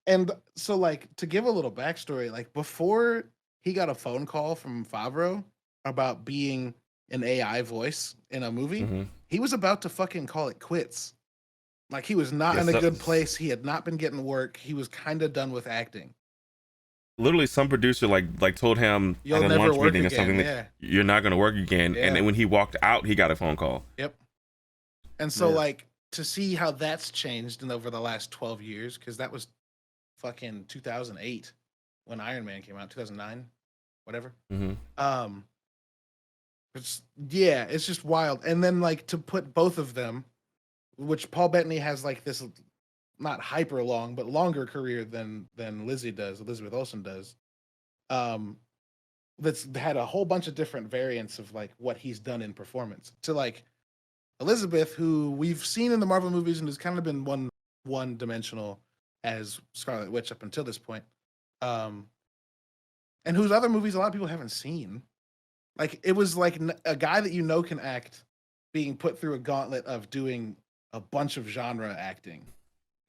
And so like to give a little backstory, like before he got a phone call from Favreau about being an AI voice in a movie, he was about to fucking call it quits. Like he was not in a good place. He had not been getting work. He was kind of done with acting. Literally, some producer like told him at a launch meeting or something that you're not going to work again. And then when he walked out, he got a phone call. Yep. And so like to see how that's changed in over the last 12 years, because that was fucking 2008 when Iron Man came out, 2009, whatever. It's just wild. And then like to put both of them, which Paul Bettany has like this not hyper long but longer career than Elizabeth Olsen does, that's had a whole bunch of different variants of like what he's done in performance, to like Elizabeth, who we've seen in the Marvel movies and has kind of been one dimensional as Scarlet Witch up until this point, and whose other movies a lot of people haven't seen. Like it was like a guy that can act being put through a gauntlet of doing a bunch of genre acting,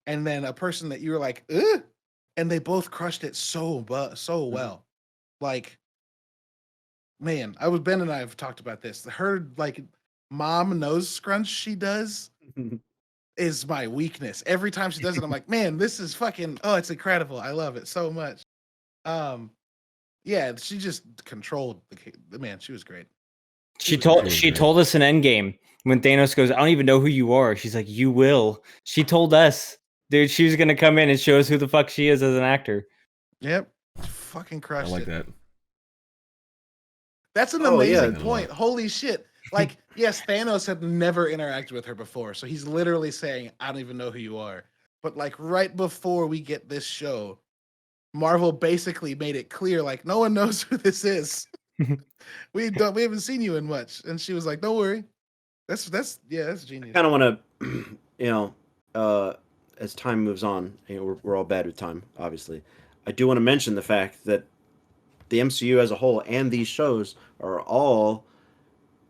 and then a person that you were like, ugh! And they both crushed it so well. Like man, Ben and I have talked about this. Her like mom nose scrunch she does is my weakness. Every time she does it, I'm like, man, this is fucking. Oh, it's incredible. I love it so much. Yeah, she just controlled the man. She was great. She told us in Endgame when Thanos goes, I don't even know who you are. She's like, you will. She told us, dude, she was gonna come in and show us who the fuck she is as an actor. Yep. Fucking crushed it. I like that. That's an amazing point. Holy shit. Like, yes, Thanos had never interacted with her before. So he's literally saying, I don't even know who you are. But like right before we get this show, Marvel basically made it clear, like, no one knows who this is. We haven't seen you in much. And she was like, don't worry. That's genius. I kind of want to, as time moves on, we're all bad with time, obviously. I do want to mention the fact that the MCU as a whole and these shows are all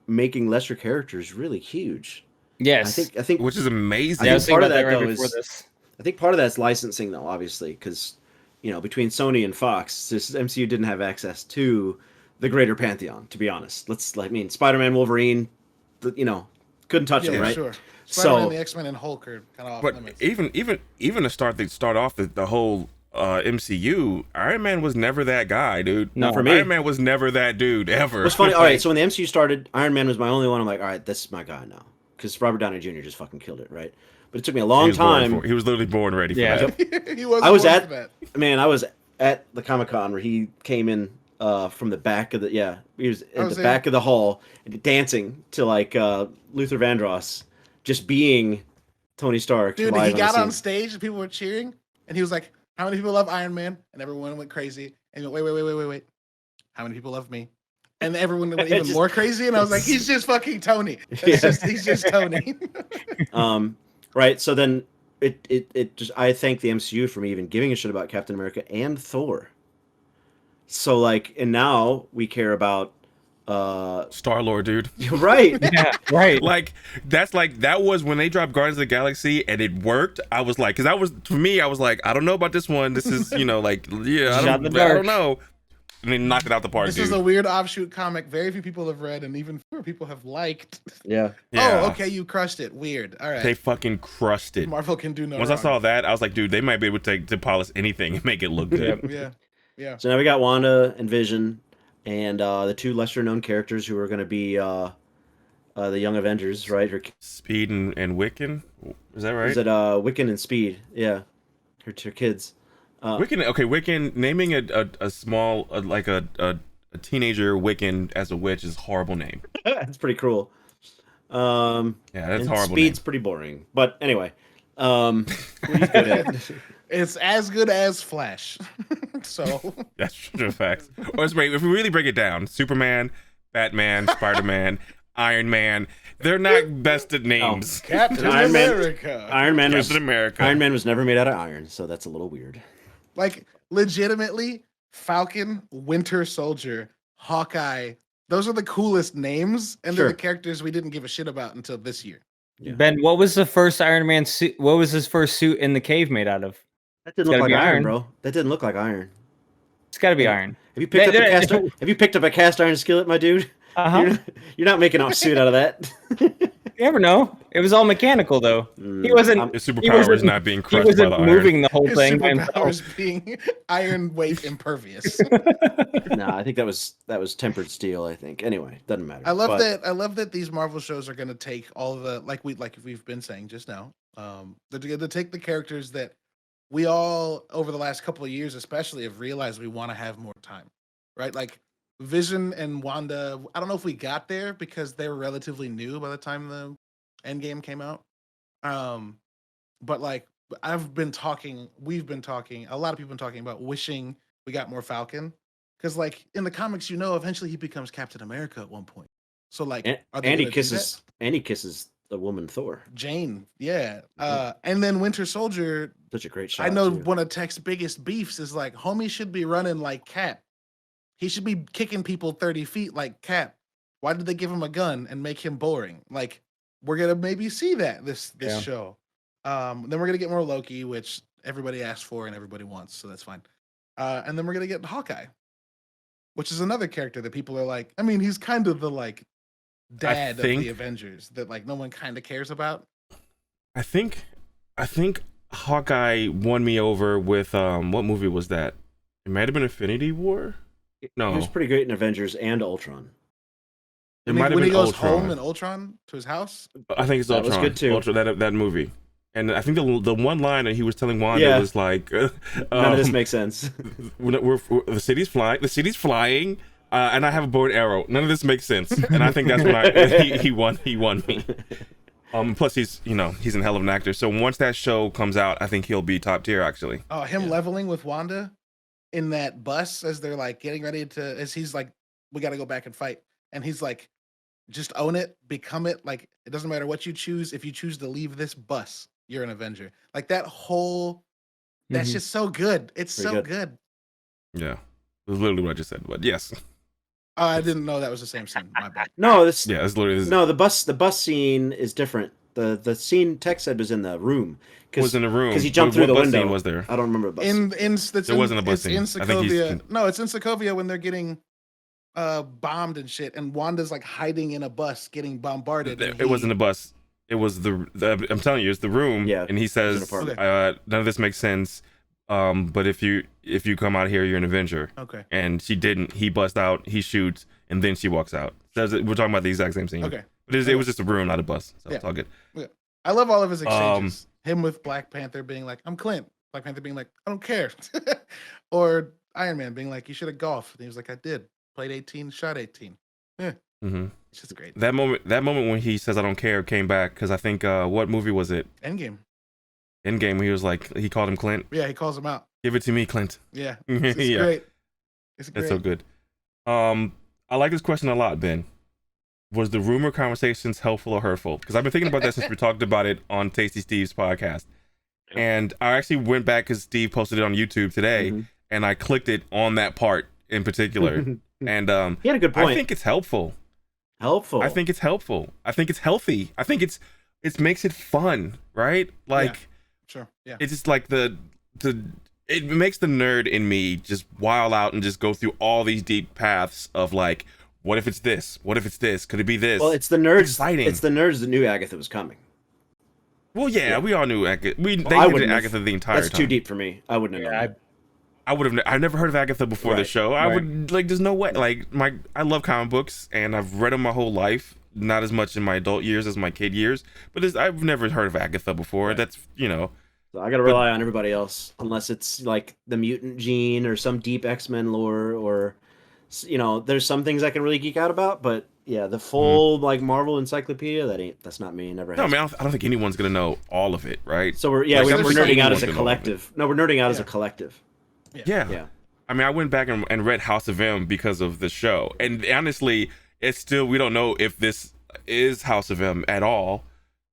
making lesser characters really huge. Yes, I think which is amazing. I think part of that though is I think part of that's licensing though, obviously, because between Sony and Fox, this MCU didn't have access to the greater pantheon. To be honest, Spider-Man, Wolverine, couldn't touch them, right? Sure. Spider-Man, the X-Men, and Hulk are kind of off limits. Even to start off the whole MCU, Iron Man was never that guy, dude. Not for me. Iron Man was never that dude ever. It was funny. All right, so when the MCU started, Iron Man was my only one. I'm like, all right, that's my guy now, because Robert Downey Jr. just fucking killed it, right? But it took me a long time. He was literally born ready for that. He was. I was at the Comic-Con where he came in from the back of the he was at the back of the hall dancing to like Luther Vandross, just being Tony Stark. Dude, he got on stage and people were cheering, and he was like, how many people love Iron Man? And everyone went crazy. And he went, wait. How many people love me? And everyone went even more crazy. And I was like, he's just fucking Tony. He's just Tony. Right. So then it just, I thank the MCU for me even giving a shit about Captain America and Thor. So like, and now we care about Star-Lord, dude. Right. Yeah, right. That was when they dropped Guardians of the Galaxy and it worked. I was like, I was like, I don't know about this one. This is, I don't know. And they knocked it out the park. This is a weird offshoot comic very few people have read and even fewer people have liked. Yeah. Oh, okay, you crushed it. Weird. All right. They fucking crushed it. Marvel can do no Once wrong. I saw that, I was like, dude, they might be able to polish anything and make it look good. Yeah. So now we got Wanda and Vision and the two lesser known characters who are going to be the Young Avengers, right? Speed and Wiccan? Is that right? Is it Wiccan and Speed? Yeah. Her two kids. Wiccan, naming a small, like a teenager Wiccan as a witch is a horrible name. That's pretty cruel. Yeah, that's horrible. Speed's pretty boring. But anyway, it's as good as Flash. So that's true fact. Or if we really break it down, Superman, Batman, Spider-Man, Iron Man, they're not best at names. Captain America. Iron Man was never made out of iron, so that's a little weird. Like, legitimately, Falcon, Winter Soldier, Hawkeye, those are the coolest names, and they're the characters we didn't give a shit about until this year. Yeah. Ben, what was the first Iron Man suit? What was his first suit in the cave made out of? That didn't look like iron, bro. That didn't look like iron. It's got to be iron. Have you picked up a cast iron skillet, my dude? You're not making a suit out of that. You never know. It was all mechanical, though. He wasn't. His superpower was not being crushed by the iron. He wasn't moving the whole thing. His superpower was being iron weight impervious. No, I think that was tempered steel. I think. Anyway, doesn't matter. I love that these Marvel shows are going to take all of the like we've been saying just now. They're going to take the characters that we all over the last couple of years, especially, have realized we want to have more time, right? Like Vision and Wanda, I don't know if we got there because they were relatively new by the time the Endgame came out. But like we've been talking, a lot of people have been talking about wishing we got more Falcon. Because like in the comics, eventually he becomes Captain America at one point. So like Andy kisses the woman Thor. Jane, yeah. And then Winter Soldier. Such a great shot. I know one of Tech's biggest beefs is like homie should be running like Cap. He should be kicking people 30 feet like Cap. Why did they give him a gun and make him boring? Like, we're gonna maybe see that this show. Then we're gonna get more Loki, which everybody asked for and everybody wants, so that's fine. And then we're gonna get Hawkeye. which is another character that people are like. I mean, he's kind of the like dad of think- the Avengers that like no one kind of cares about. I think Hawkeye won me over with what movie was that? It might have been Infinity War. No, He was pretty great in Avengers and Ultron. it When might he, have when been he goes Ultron. home in Ultron to his house. I think it's That was Ultron. good too. Ultron, that movie. And I think the one line that he was telling Wanda Yeah. was like, None of this makes sense. the city's flying. The city's flying, and I have a bow and arrow. None of this makes sense. And I think that's when he won me. Plus he's he's a hell of an actor. So once that show comes out, I think he'll be top tier actually. Oh, him leveling with Wanda in that bus as they're like getting ready to, as he's like, we got to go back and fight, and he's like, just own it, become it. Like it doesn't matter what you choose. If you choose to leave this bus, you're an Avenger. Like that whole, that's Mhm. just so good. It's Pretty so good. good. Yeah, it was literally what I just said. But yes, Oh, I didn't know that was the same scene. My bad. No, this yeah, it's literally no the bus scene is different. The scene Tech said was in the room was in the room because he jumped What through the bus window. scene was there? I don't remember the bus. There wasn't a bus it's scene. in I think he's- Sokovia. No, it's in Sokovia when they're getting bombed and shit, and Wanda's like hiding in a bus getting bombarded. and It wasn't a bus. It was the I'm telling you, it's the room. Yeah, and he says, an apartment. none of this makes sense. But if you come out here, you're an Avenger. Okay. And she didn't. He busts out. He shoots, and then she walks out. We're talking about the exact same scene. Okay. But it was just a room, not a bus. So it's Yeah. all good. I love all of his exchanges. Him with Black Panther being like, "I'm Clint." Black Panther being like, "I don't care," or Iron Man being like, "You should have golfed." And he was like, "I did. Played 18, shot 18." Mm-hmm. It's just great. That moment when he says, "I don't care," came back because I think what movie was it? Endgame. Endgame. When he was like, he called him Clint. Yeah, he calls him out. Give it to me, Clint. Yeah, Yeah. it's great. It's great. That's so good. I like this question a lot, Ben. Was the rumor conversations helpful or hurtful? Because I've been thinking about that since we talked about it on Tasty Steve's podcast. And I actually went back because Steve posted it on YouTube today, Mhm. and I clicked it on that part in particular. And He had a good point. I think it's helpful. Helpful. I think it's helpful. I think it's healthy. I think it makes it fun, right? Like Sure. Yeah. it's just like it makes the nerd in me just wild out and just go through all these deep paths of like, what if it's this? What if it's this? Could it be this? Well, it's the nerds. Exciting. It's the nerds that knew Agatha was coming. Well, yeah, we all knew Agatha. They I knew wouldn't have- Agatha the entire That's time. too deep for me. I wouldn't have known. I would have. I've never heard of Agatha before the Right, show. I would like. There's no way. Like I love comic books and I've read them my whole life. Not as much in my adult years as my kid years, but I've never heard of Agatha before. Right. That's So I got to rely on everybody else, unless it's like the mutant gene or some deep X-Men lore, or there's some things I can really geek out about. But yeah, the full like Marvel encyclopedia, that's not me. Never. no. I Has mean, I don't think anyone's gonna know all of it, right? So we're Like, we're I'm nerding out as a saying- collective. No, we're nerding out as a collective. Yeah. Yeah. I mean, I went back and read House of M because of the show, and honestly, it's still we don't know if this is House of M at all.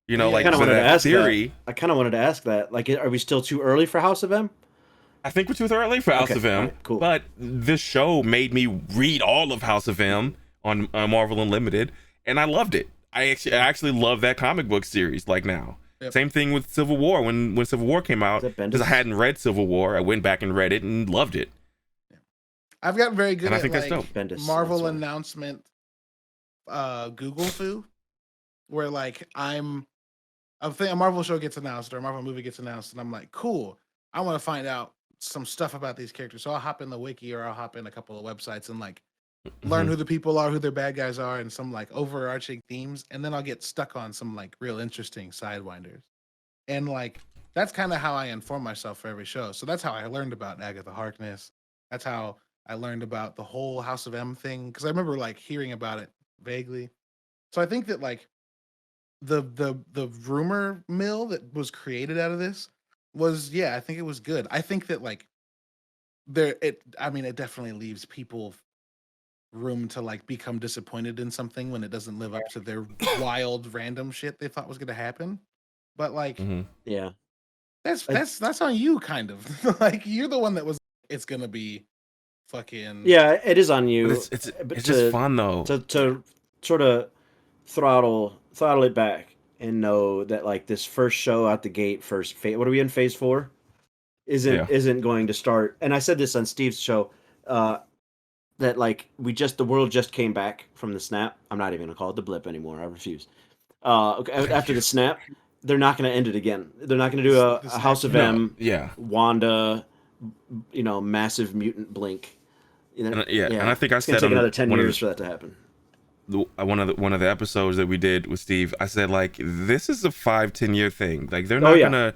Yeah. Like I kind of so wanted to that ask theory. that. I kind of wanted to ask that. Like, are we still too early for House of M? I think we're too early for House Okay, of M. alright, cool. But this show made me read all of House of M on Marvel Unlimited, and I loved it. I actually love that comic book series. Like now, Yep. same thing with Civil War. When Civil War came out, Is that Bendis? because I hadn't read Civil War, I went back and read it and loved it. I've gotten very good And I at think that's like dope. Bendis, Marvel that's why. announcement Google foo, where like a Marvel show gets announced or a Marvel movie gets announced, and I'm like, cool, I want to find out some stuff about these characters. So I'll hop in the wiki or I'll hop in a couple of websites and like learn Mhm. who the people are, who their bad guys are, and some like overarching themes, and then I'll get stuck on some like real interesting sidewinders. And like that's kind of how I inform myself for every show. So that's how I learned about Agatha Harkness. That's how I learned about the whole House of M thing, because I remember like hearing about it vaguely. So I think that like the rumor mill that was created out of this was, yeah, I think it was good. I think that like it definitely leaves people room to like become disappointed in something when it doesn't live up to their wild random shit they thought was going to happen. But like Mhm. Yeah. that's on you, kind of. Like you're the one that was it's going to be fucking Yeah, it is on you. But it's but just fun though. to sort of throttle it back and know that like this first show out the gate, what are we in, phase 4? Isn't going to start. And I said this on Steve's show. that like the world just came back from the snap. I'm not even gonna call it the blip anymore. I refuse. After the snap, they're not gonna end it again. They're not gonna do a House of M, Wanda, massive mutant blink. And I think I it's gonna said take another 10 years for that to happen. One of the episodes that we did with Steve, I said like this is a 5-10 year thing. Like they're not gonna.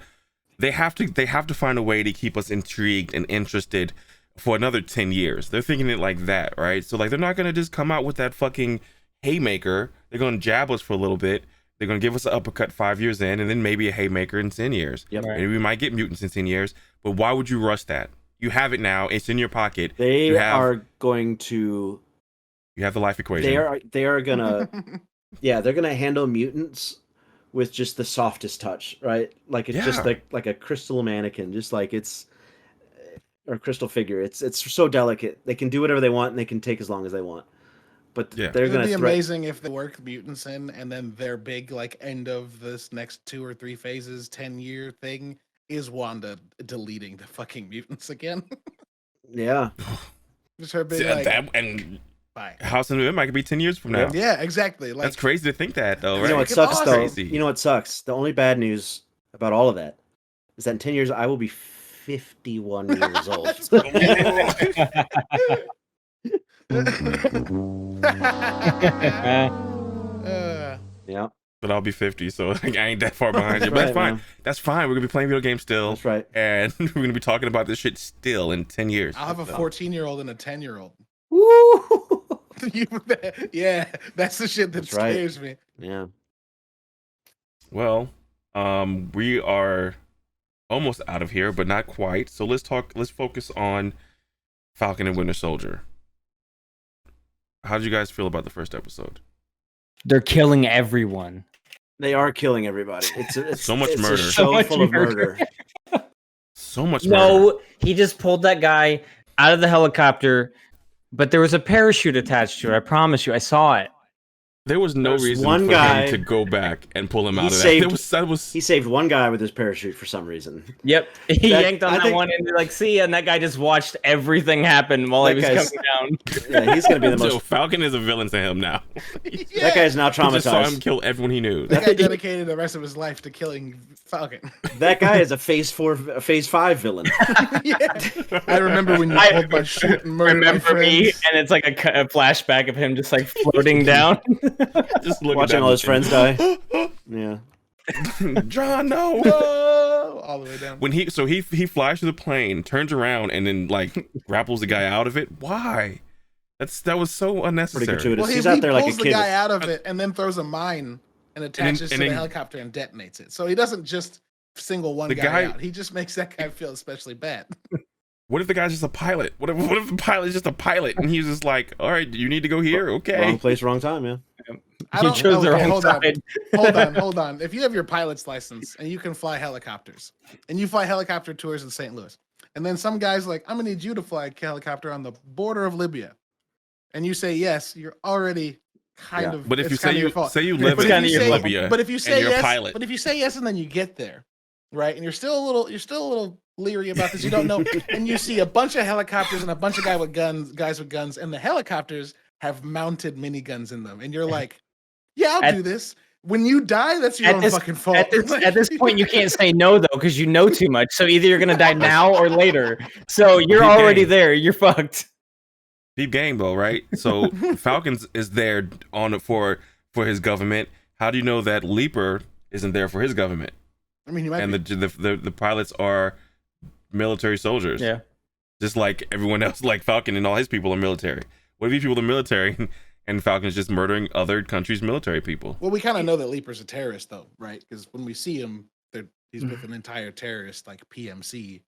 They have to find a way to keep us intrigued and interested for another 10 years. They're thinking it like that, right? So like they're not gonna just come out with that fucking haymaker. They're gonna jab us for a little bit. They're gonna give us an uppercut 5 years in, and then maybe a haymaker in 10 years. Yep. Maybe we might get mutants in 10 years. But why would you rush that? You have it now. It's in your pocket. They are going to. You have the life equation. They are gonna. They're gonna handle mutants with just the softest touch, right? Like it's just like a crystal mannequin, just like or crystal figure. It's so delicate. They can do whatever they want, and they can take as long as they want. But they're gonna. It'd be amazing if they work mutants in, and then their big like end of this next 2 or 3 phases, 10-year thing is Wanda deleting the fucking mutants again. Yeah. Just her big bye. House of M might be 10 years from now. Yeah, exactly. Like that's crazy to think that though, right? You know what sucks though? Crazy. You know what sucks? The only bad news about all of that is that in 10 years I will be 51 years old. Yeah. But I'll be 50, so like, I ain't that far behind you. But that's fine. Man. That's fine. We're gonna be playing video games still. That's right. And we're gonna be talking about this shit still in 10 years. I'll have a 14-year-old and a 10-year-old. Woo! Yeah, that's the shit that scares me. Yeah. Well, we are almost out of here, but not quite. So let's focus on Falcon and Winter Soldier. How did you guys feel about the first episode? They're killing everyone. They are killing everybody. It's so much murder. A show full of murder. So much murder. No, he just pulled that guy out of the helicopter, but there was a parachute attached to it. I promise you, I saw it. There was no reason for him to go back and pull him out of that. He saved one guy with his parachute for some reason. Yep. He yanked on that one and like, see, and that guy just watched everything happen while he was coming down. Yeah, he's going to be the most... So Falcon is a villain to him now. Yeah. That guy is now traumatized. He just saw him kill everyone he knew. That guy dedicated the rest of his life to killing Falcon. That guy is a Phase 5 villain. Yeah. I remember when you pulled my shit and murdered my friends. Me, and it's like a flashback of him just like floating down. Just watching all his friends die. Yeah. John, no. All the way down. When he flies to the plane, turns around, and then like grapples the guy out of it. Why? That was so unnecessary. Pretty gratuitous. Well, he's out there like a kid. He pulls the guy out of it and then throws a mine and attaches to the helicopter and detonates it. So he doesn't just single one guy out. He just makes that guy feel especially bad. What if the guy's just a pilot? What if the pilot's just a pilot and he's just like, all right, you need to go here? Okay. Wrong place, wrong time, man. I don't chose the wrong side. Hold on. If you have your pilot's license and you can fly helicopters and you fly helicopter tours in St. Louis, and then some guy's like, I'm gonna need you to fly a helicopter on the border of Libya, and you say yes, you're already kind of. But if you say you live in Libya, but if you say yes, pilot. but if you say yes and then you get there, right, and you're still a little leery about this, you don't know, and you see a bunch of helicopters and a bunch of guys with guns, and the helicopters have mounted miniguns in them, and you're like, yeah, I'll do this. When you die, that's your own fucking fault. At this point, you can't say no, though, because you know too much. So either you're going to die now or later. So you're already there. You're fucked. Deep game, though, right? So Falcons is there for his government. How do you know that Leaper isn't there for his government? I mean, he might be. The pilots are military soldiers. Yeah. Just like everyone else, like Falcon and all his people are military. What if these people are military and Falcon is just murdering other countries' military people? Well, we kind of know that Leaper's a terrorist, though, right? Because when we see him, he's with an entire terrorist, like PMC.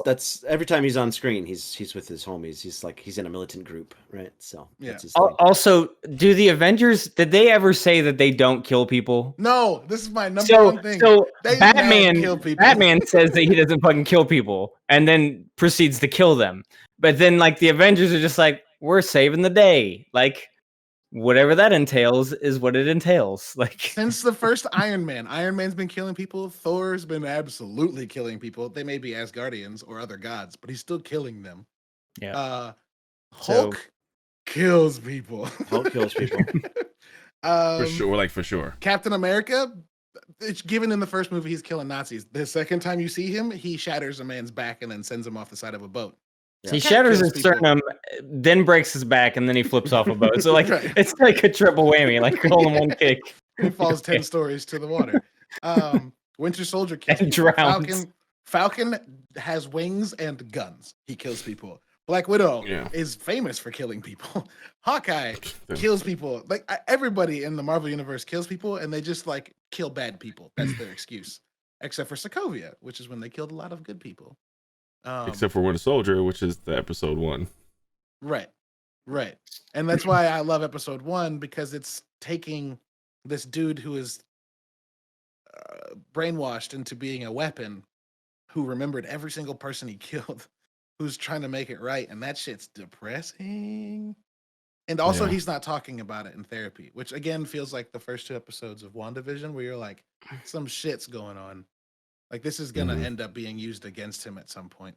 That's every time he's on screen, he's with his homies. He's in a militant group, right? So yeah. That's his also, do the Avengers? Did they ever say that they don't kill people? No, this is my number one thing. So Batman says that he doesn't fucking kill people, and then proceeds to kill them. But then, like, the Avengers are just like, we're saving the day, like. Whatever that entails is what it entails. Like since the first Iron Man's been killing people. Thor's been absolutely killing people. They may be Asgardians or other gods, but he's still killing them. Yeah. Hulk kills people. Hulk kills people. For sure, for sure. Captain America, it's given in the first movie he's killing Nazis. The second time you see him, he shatters a man's back and then sends him off the side of a boat. So he shatters his sternum, then breaks his back, and then he flips off a boat. So like it's like a triple whammy, like all in one kick. He falls 10 stories to the water. Winter Soldier kills and people. drowns. Falcon has wings and guns. He kills people. Black Widow is famous for killing people. Hawkeye kills people. Like everybody in the Marvel universe kills people, and they just like kill bad people. That's their excuse. Except for Sokovia, which is when they killed a lot of good people. Except for Winter Soldier, which is the episode 1. Right. And that's why I love episode 1, because it's taking this dude who is brainwashed into being a weapon, who remembered every single person he killed, who's trying to make it right, and that shit's depressing. And also he's not talking about it in therapy, which again feels like the first 2 episodes of WandaVision, where you're like, some shit's going on. Like this is gonna end up being used against him at some point.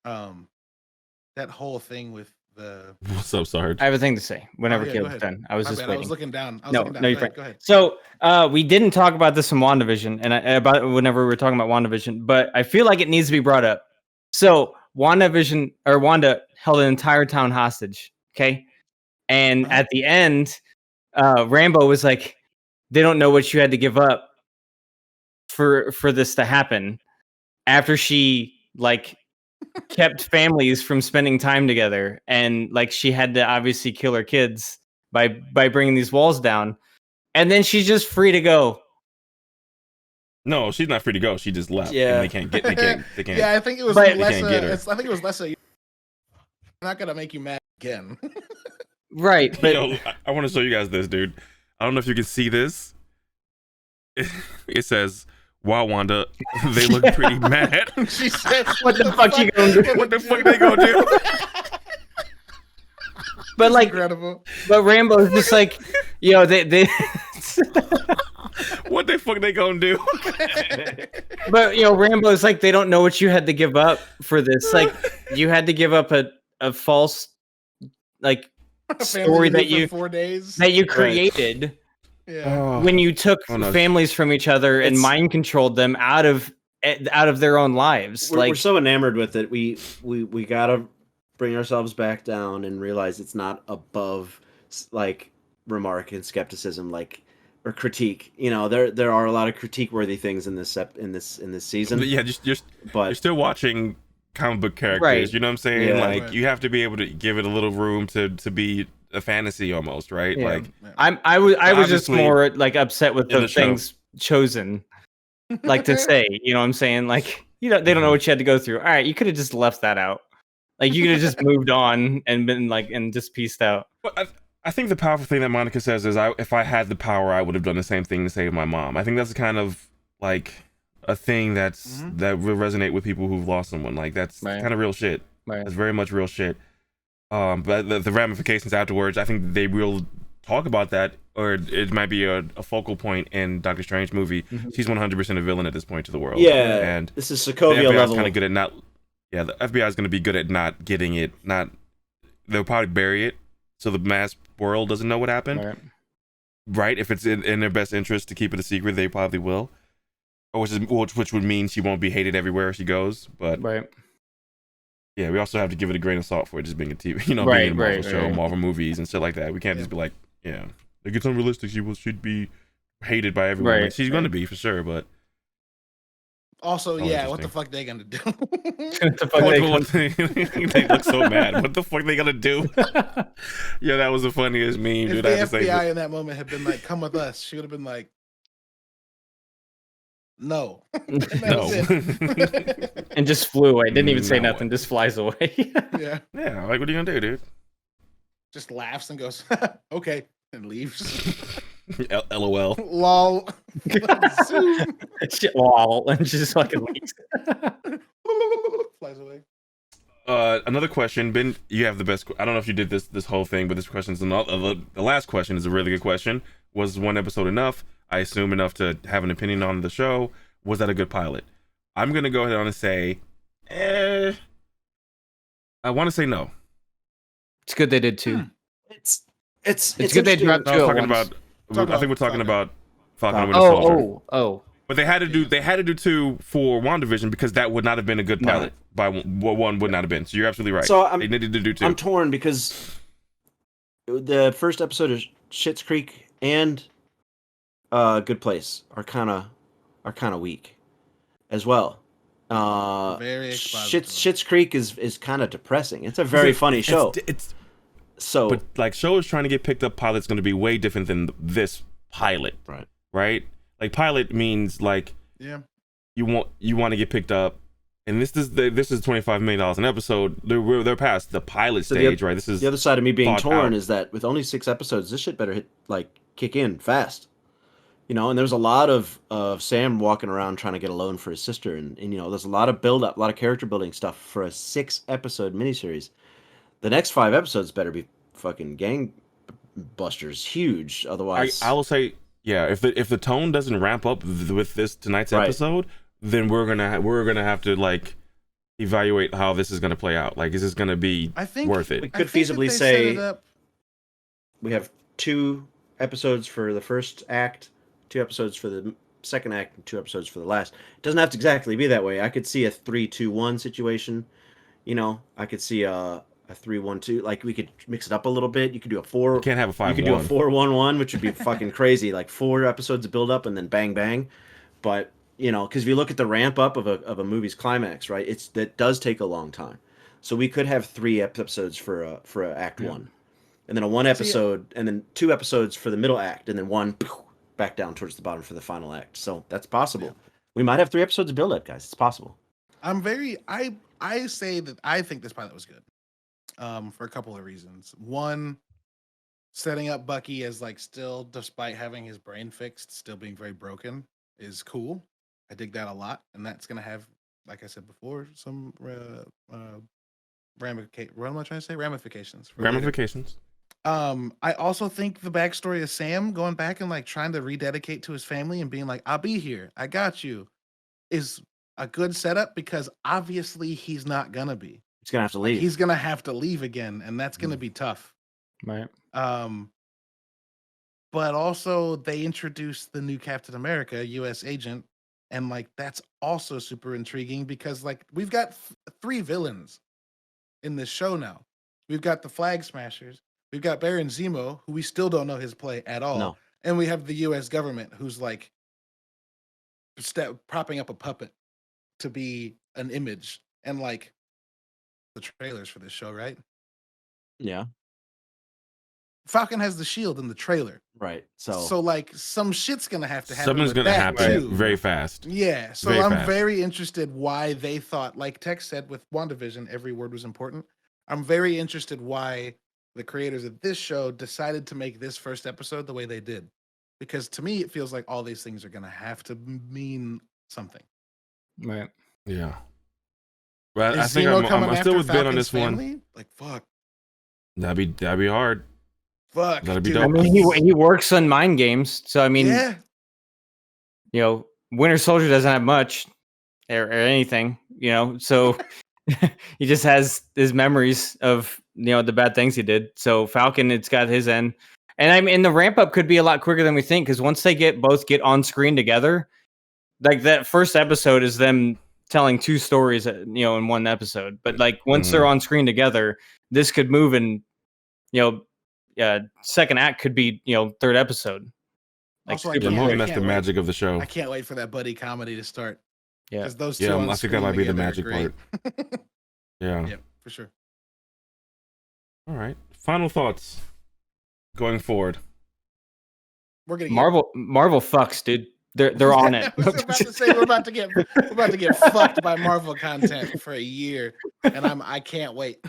That whole thing with the What's up, Sarge? I have a thing to say whenever Caleb's done. I was just waiting. I was looking down. No, you're fine. Go ahead. So we didn't talk about this in WandaVision, and about whenever we were talking about WandaVision, but I feel like it needs to be brought up. So Wanda held an entire town hostage. Okay, and at the end, Rambo was like, "They don't know what you had to give up for this to happen." After she like kept families from spending time together, and like she had to obviously kill her kids by bringing these walls down, and then she's just free to go. No, she's not free to go. She just left. Yeah, and they can't. Yeah, I think it was less. I think it was less. I'm not gonna make you mad again. Right, but I want to show you guys this, dude. I don't know if you can see this. It says, "Wow, Wanda, they look pretty mad." She said, "What the fuck you gonna do? What the fuck they gonna do?" But like, incredible. But Rambo's just like, they. What the fuck they gonna do? But Rambo's like, they don't know what you had to give up for this. Like, you had to give up a false, like, story that you 4 days that you created. Yeah. When you took families from each other and mind controlled them out of their own lives. We're so enamored with it. We gotta bring ourselves back down and realize it's not above like remark and skepticism, like, or critique. There are a lot of critique worthy things in this season. But yeah, you're still watching comic book characters. Right. You know what I'm saying? Yeah. Like you have to be able to give it a little room to be a fantasy almost, right? Yeah. Like I was just more like upset with the things chosen, like to say. You know what I'm saying? Like they don't know what you had to go through. All right, you could have just left that out. Like you could have just moved on and been like and just pieced out. But I think the powerful thing that Monica says is, if I had the power, I would have done the same thing to save my mom. I think that's kind of like a thing that will resonate with people who've lost someone. Like that's kind of real shit. Right. That's very much real shit. But the ramifications afterwards, I think they will talk about that, or it might be a focal point in Doctor Strange movie. She's 100% a villain at this point to the world. Yeah, and this is Sokovia level. Kind of good at not. Yeah, the FBI is going to be good at not getting it. They'll probably bury it so the mass world doesn't know what happened. Right? If it's in their best interest to keep it a secret, they probably will. Which would mean she won't be hated everywhere she goes. But yeah, we also have to give it a grain of salt for it just being a TV, being a Marvel show, Marvel movies and shit like that. We can't just be like, like it's unrealistic. She'd be hated by everyone. Right. Like, she's going to be for sure, but. Also, what the fuck they gonna do? They look so mad. What the fuck they gonna do? Yeah, that was the funniest meme, if dude. the FBI in that moment had been like, "Come with us," she would have been like, "No, no," and just flew away. Didn't even say nothing. Just flies away. Yeah. Like, what are you gonna do, dude? Just laughs and goes, "Okay," and leaves. LOL. Lol. Zoom. Lol, and just fucking leaves. Flies away. Another question, Ben. You have the best. I don't know if you did this whole thing, but this question is the last question is a really good question. Was one episode enough? I assume enough to have an opinion on the show. Was that a good pilot? I'm gonna go ahead and say, I want to say no. It's good they did too. It's good they interesting. dropped No, two I was at talking once. about. I think we're talking about Falcon and Winter Oh, Soldier. oh. But they had to do 2 for WandaVision because that would not have been a good pilot. One would not have been. So you're absolutely right. So they needed to do 2. I'm torn because the first episode of Schitt's Creek and Good Place are kind of weak as well. Very expository. Schitt's Creek is kind of depressing. It's a very funny show. But like shows trying to get picked up, pilot's going to be way different than this pilot. Right? Like pilot means like you want to get picked up, and this is $25 million an episode. They're past the pilot stage, right? This is the other side of me being torn out. is that with only 6 episodes, this shit better kick in fast. And there's a lot of Sam walking around trying to get a loan for his sister, and there's a lot of build up, a lot of character building stuff for a 6-episode miniseries. The next 5 episodes better be fucking gangbusters, huge. Otherwise, I will say. Yeah, if the tone doesn't ramp up with this tonight's episode, then we're gonna have to like evaluate how this is gonna play out. Like, is this gonna be worth it? We could feasibly say we have 2 episodes for the first act, 2 episodes for the second act, and 2 episodes for the last. It doesn't have to exactly be that way. I could see a 3-2-1 situation. I could see a 3-1-2. Like we could mix it up a little bit. You could do a 4. You can't have a 5-1. You could do a 4-1-1, which would be fucking crazy. Like 4 episodes of build up and then bang bang. But because if you look at the ramp up of a movie's climax, right? That does take a long time. So we could have 3 episodes for act 1, and then a 1 episode, and then 2 episodes for the middle act, and then 1 back down towards the bottom for the final act. So that's possible. Yeah. We might have 3 episodes of build up, guys. It's possible. I say that I think this pilot was good. For a couple of reasons. One, setting up Bucky as like still, despite having his brain fixed, still being very broken is cool. I dig that a lot, and that's gonna have, like I said before, some ramifications. Ramifications. I also think the backstory of Sam going back and like trying to rededicate to his family and being like, "I'll be here, I got you," is a good setup because obviously he's not gonna be. He's gonna have to leave. He's gonna have to leave again, and that's gonna be tough. Right. But also they introduced the new Captain America, U.S. agent, and like that's also super intriguing because like we've got 3 villains in this show now. We've got the Flag Smashers, we've got Baron Zemo, who we still don't know his play at all, and we have the U.S. government, who's like propping up a puppet to be an image, and like. The trailers for this show, right? Yeah. Falcon has the shield in the trailer. Right. So like some shit's gonna have to happen. Something's gonna happen very fast. Yeah. So I'm very interested why they thought, like Tex said with WandaVision, every word was important. I'm very interested why the creators of this show decided to make this first episode the way they did. Because to me, it feels like all these things are gonna have to mean something. Right. Yeah. But I think I'm still with Ben on this one. Like fuck. That'd be hard. Fuck. That'd be dude. dope. I mean, he works on mind games, so I mean, Winter Soldier doesn't have much or anything, so he just has his memories of the bad things he did. So Falcon, it's got his end, and I mean, the ramp up could be a lot quicker than we think because once they both get on screen together, like that first episode is them telling 2 stories, in one episode. But like once they're on screen together, this could move and, second act could be, 3rd episode. Like also, that's the magic of the show. I can't wait for that buddy comedy to start. Yeah. Because those 2 I think that might be the magic part. Yeah. Yeah, for sure. All right. Final thoughts going forward. We're gonna Marvel fucks, dude. They're on it. I was about to say we're about to get fucked by Marvel content for a year, and I can't wait.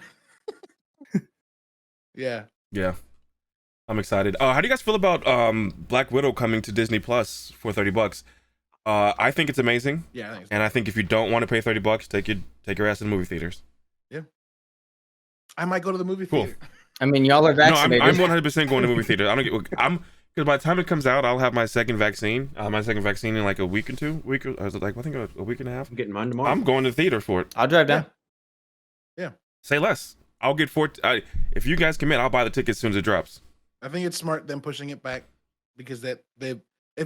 Yeah. I'm excited. How do you guys feel about Black Widow coming to Disney Plus for $30? I think it's amazing. Yeah, I think if you don't want to pay $30, take your ass to the movie theaters. Yeah. I might go to the movie theater. I mean, y'all are vaccinated. No, I'm 100% going to movie theater. Because by the time it comes out, I'll have my second vaccine. I'll have my second vaccine in like a week or 2. I think a week and a half. I'm getting mine tomorrow. I'm going to the theater for it. I'll drive down. Yeah. Say less. I'll get if you guys commit, I'll buy the ticket as soon as it drops. I think it's smart them pushing it back because it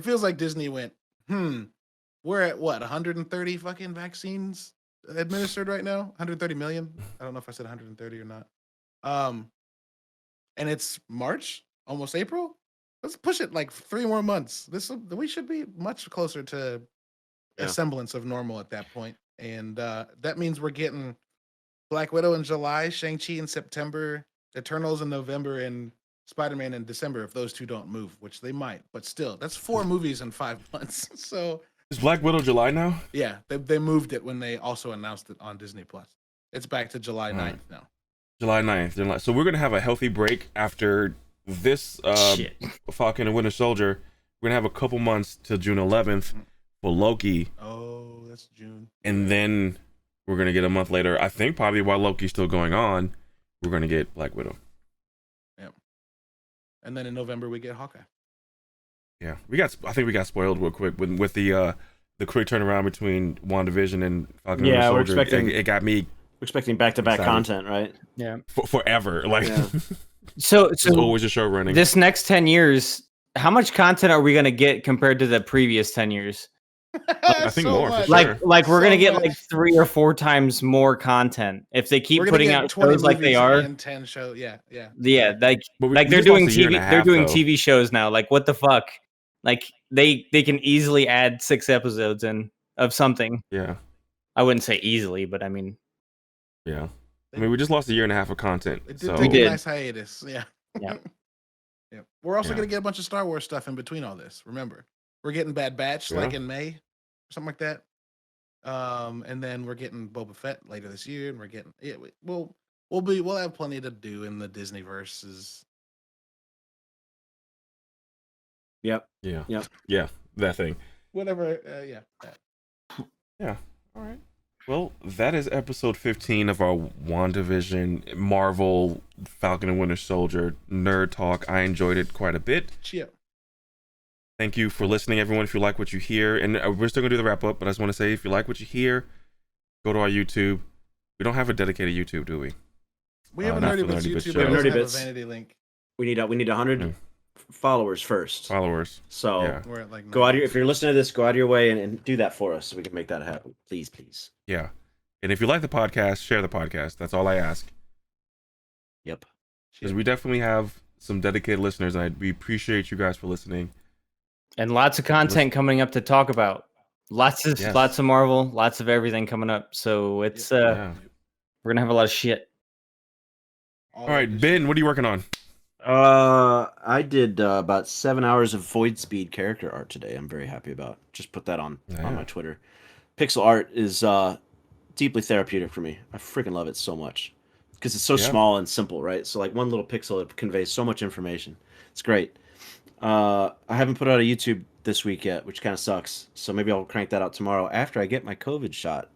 feels like Disney went, we're at what, 130 fucking vaccines administered right now? 130 million? I don't know if I said 130 or not. And it's March, almost April. Let's push it like 3 more months. We should be much closer to a semblance of normal at that point. And that means we're getting Black Widow in July, Shang-Chi in September, Eternals in November, and Spider-Man in December if those two don't move, which they might. But still, that's 4 movies in 5 months. So is Black Widow July now? Yeah, they moved it when they also announced it on Disney Plus. It's back to July 9th now. July 9th. So we're gonna have a healthy break after this Falcon and Winter Soldier. We're gonna have a couple months till June 11th for Loki. Oh, that's June. And then we're gonna get a month later. I think probably while Loki's still going on, we're gonna get Black Widow. Yep. And then in November we get Hawkeye. Yeah, I think we got spoiled real quick with the quick turnaround between WandaVision and Falcon and Winter Soldier. It got me. We're expecting back-to-back content, right? Yeah. Forever. Like. Yeah. So always a show running. This next 10 years, how much content are we going to get compared to the previous 10 years? I think so more. For sure. Like we're going to get much. like 3 or 4 times more content if they keep putting out shows like they are. 10 shows. Yeah. Like they're doing TV. They're doing TV shows now. Like what the fuck? Like they can easily add 6 episodes in of something. Yeah. I wouldn't say easily, but I mean. Yeah. I mean, we just lost a year and a half of content. It did take a nice hiatus. Yeah. Yeah. Yeah. We're also going to get a bunch of Star Wars stuff in between all this. Remember, we're getting Bad Batch like in May, or something like that. And then we're getting Boba Fett later this year, and we're getting we'll have plenty to do in the Disney verses. Yep. Yeah. That thing. Whatever. Yeah. That. Yeah. All right. Well, that is episode 15 of our WandaVision Marvel Falcon and Winter Soldier nerd talk. I enjoyed it quite a bit. Cheer. Thank you for listening, everyone. If you like what you hear, and we're still gonna do the wrap up, but I just want to say, if you like what you hear, go to our YouTube. We don't have a dedicated YouTube, do we? We have a Nerdy Bits YouTube. We don't have a vanity link. We need 100 followers first. So we're at like go out if you're listening to this, go out of your way and do that for us so we can make that happen. Please. Yeah. And if you like the podcast, share the podcast. That's all I ask. Yep. Because we definitely have some dedicated listeners, and we appreciate you guys for listening. And lots of content coming up to talk about. Lots of Marvel, lots of everything coming up. So it's we're gonna have a lot of shit. All right, Ben, what are you working on? I did about 7 hours of Void Speed character art today. I'm very happy about. Just put that on my Twitter. Pixel art is deeply therapeutic for me. I freaking love it so much because it's so small and simple, right? So like one little pixel, it conveys so much information. It's great. I haven't put out a YouTube this week yet, which kind of sucks. So maybe I'll crank that out tomorrow after I get my COVID shot.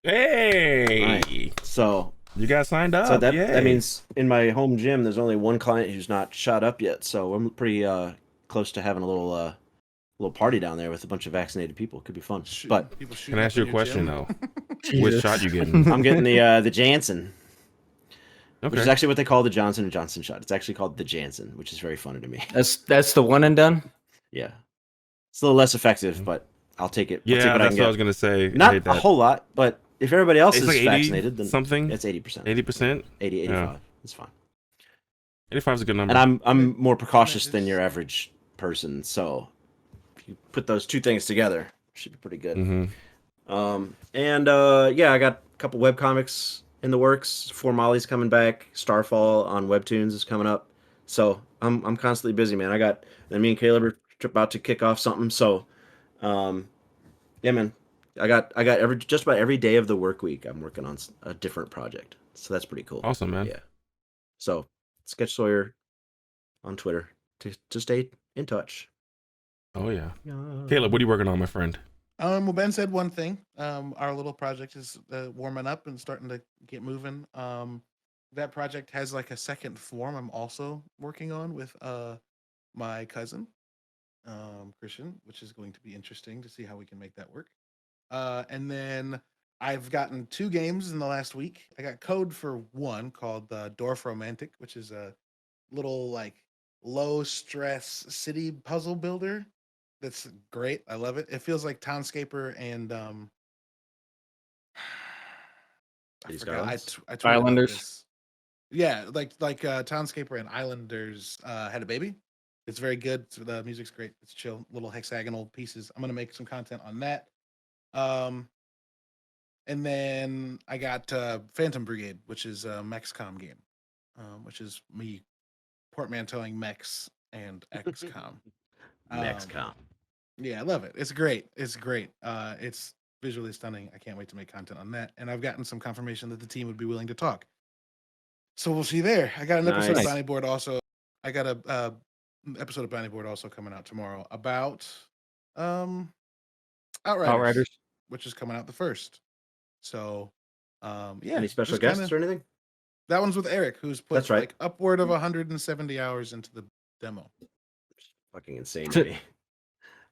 Hey! Right. So you got signed up. So that means in my home gym, there's only one client who's not shot up yet. So I'm pretty close to having a little party down there with a bunch of vaccinated people. Could be fun. But can I ask you a question though? Which shot you getting? I'm getting the Janssen. Okay. Which is actually what they call the Johnson & Johnson shot. It's actually called the Janssen, which is very funny to me. That's the one and done? Yeah. It's a little less effective, but I'll take it. Yeah, that's what I was going to say. Not a whole lot, but if everybody else is like vaccinated, then something? It's 80%. 80%? 80, 85. It's fine. 85 is a good number. And I'm more precautious than your average person, so if you put those two things together, it should be pretty good. Mm-hmm. I got a couple webcomics in the works. 4 Molly's coming back. Starfall on Webtoons is coming up. So I'm constantly busy, man. Me and Caleb are about to kick off something. So, yeah, man. I got just about every day of the work week I'm working on a different project. So that's pretty cool. Awesome, man. Yeah. So Sketch Sawyer on Twitter to stay in touch. Oh yeah. Caleb, what are you working on, my friend? Well, Ben said one thing. Our little project is warming up and starting to get moving. That project has like a second form I'm also working on with my cousin, Christian, which is going to be interesting to see how we can make that work. And then I've gotten 2 games in the last week. I got code for one called Dorf Romantic, which is a little like low stress city puzzle builder. That's great. I love it. It feels like Townscaper and I forgot. I tweeted about Islanders. this. Yeah, like Townscaper and Islanders had a baby. It's very good. The music's great. It's chill, little hexagonal pieces. I'm gonna make some content on that. And then I got Phantom Brigade, which is a Mexcom game, which is me portmanteauing mechs and XCOM. Mexcom. Yeah, I love it. It's great. It's great. It's visually stunning. I can't wait to make content on that. And I've gotten some confirmation that the team would be willing to talk. So we'll see there. I got an episode of Bounty Board also. I got a episode of Bounty Board also coming out tomorrow about Outriders, which is coming out the 1st. So yeah. Any special guests or anything? That one's with Eric, who's put like upward of 170 hours into the demo. It's fucking insane to me.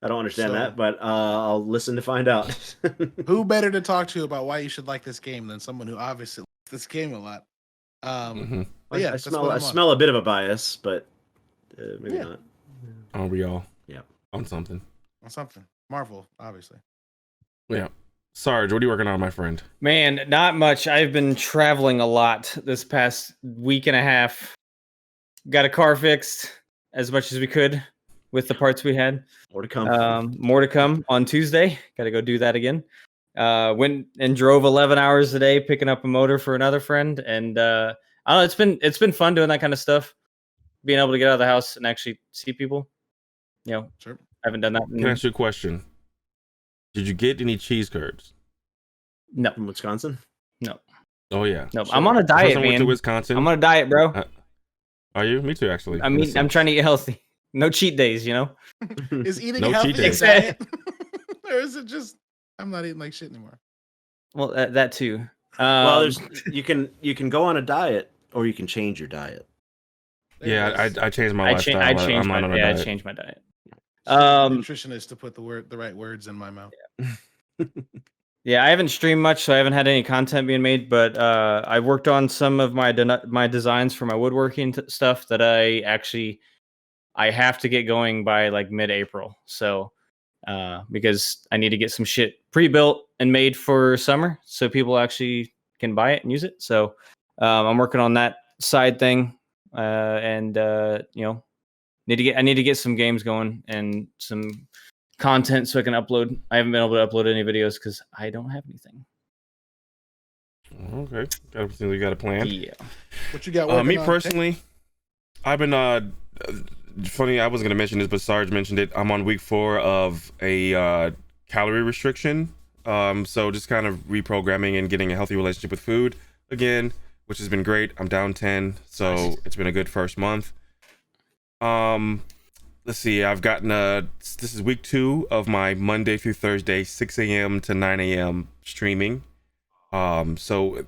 I don't understand that, but I'll listen to find out. Who better to talk to about why you should like this game than someone who obviously likes this game a lot? But yeah, I smell a bit of a bias, but maybe not. Aren't we all? Yeah. On something. On something. Marvel, obviously. Yeah. Sarge, what are you working on, my friend? Man, not much. I've been traveling a lot this past week and a half. Got a car fixed as much as we could with the parts we had. More to come. More to come on Tuesday. Got to go do that again. Went and drove 11 hours a day picking up a motor for another friend, and I don't know. It's been fun doing that kind of stuff. Being able to get out of the house and actually see people. You know, sure. I haven't done that. Can I ask you a question? Did you get any cheese curds? No. From Wisconsin? No. Oh yeah. No. Sure. I'm on a diet, man. Went to Wisconsin. I'm on a diet, bro. Are you? Me too, actually. I mean, I'm trying to eat healthy. No cheat days, you know. Is eating no healthy cheat days. or is it just I'm not eating like shit anymore? Well, that too. Well, you can go on a diet or you can change your diet. Yeah, I changed my lifestyle. I changed my diet. Nutritionist to put the right words in my mouth. Yeah, I haven't streamed much, so I haven't had any content being made. But I worked on some of my designs for my woodworking stuff that I have to get going by like mid-April. So because I need to get some shit pre-built and made for summer, so people actually can buy it and use it. So I'm working on that side thing, and you know, I need to get some games going and some content so I can upload. I haven't been able to upload any videos because I don't have anything. Okay, we got a plan. Yeah. What you got? Me personally, I've been funny. I wasn't gonna mention this, but Sarge mentioned it. I'm on week 4 of a calorie restriction. So just kind of reprogramming and getting a healthy relationship with food again, which has been great. I'm down 10, so it's been a good first month. Let's see. I've gotten this is week 2 of my Monday through Thursday 6 a.m. to 9 a.m. streaming. So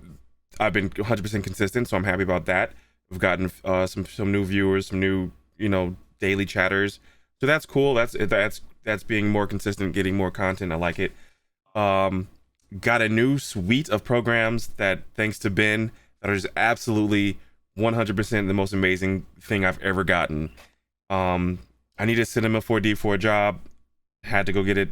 I've been 100% consistent, so I'm happy about that. We've gotten some new viewers, some new daily chatters, so that's cool. That's being more consistent, getting more content. I like it. Got a new suite of programs that, thanks to Ben, that are just absolutely 100% the most amazing thing I've ever gotten. I needed Cinema 4D for a job, had to go get it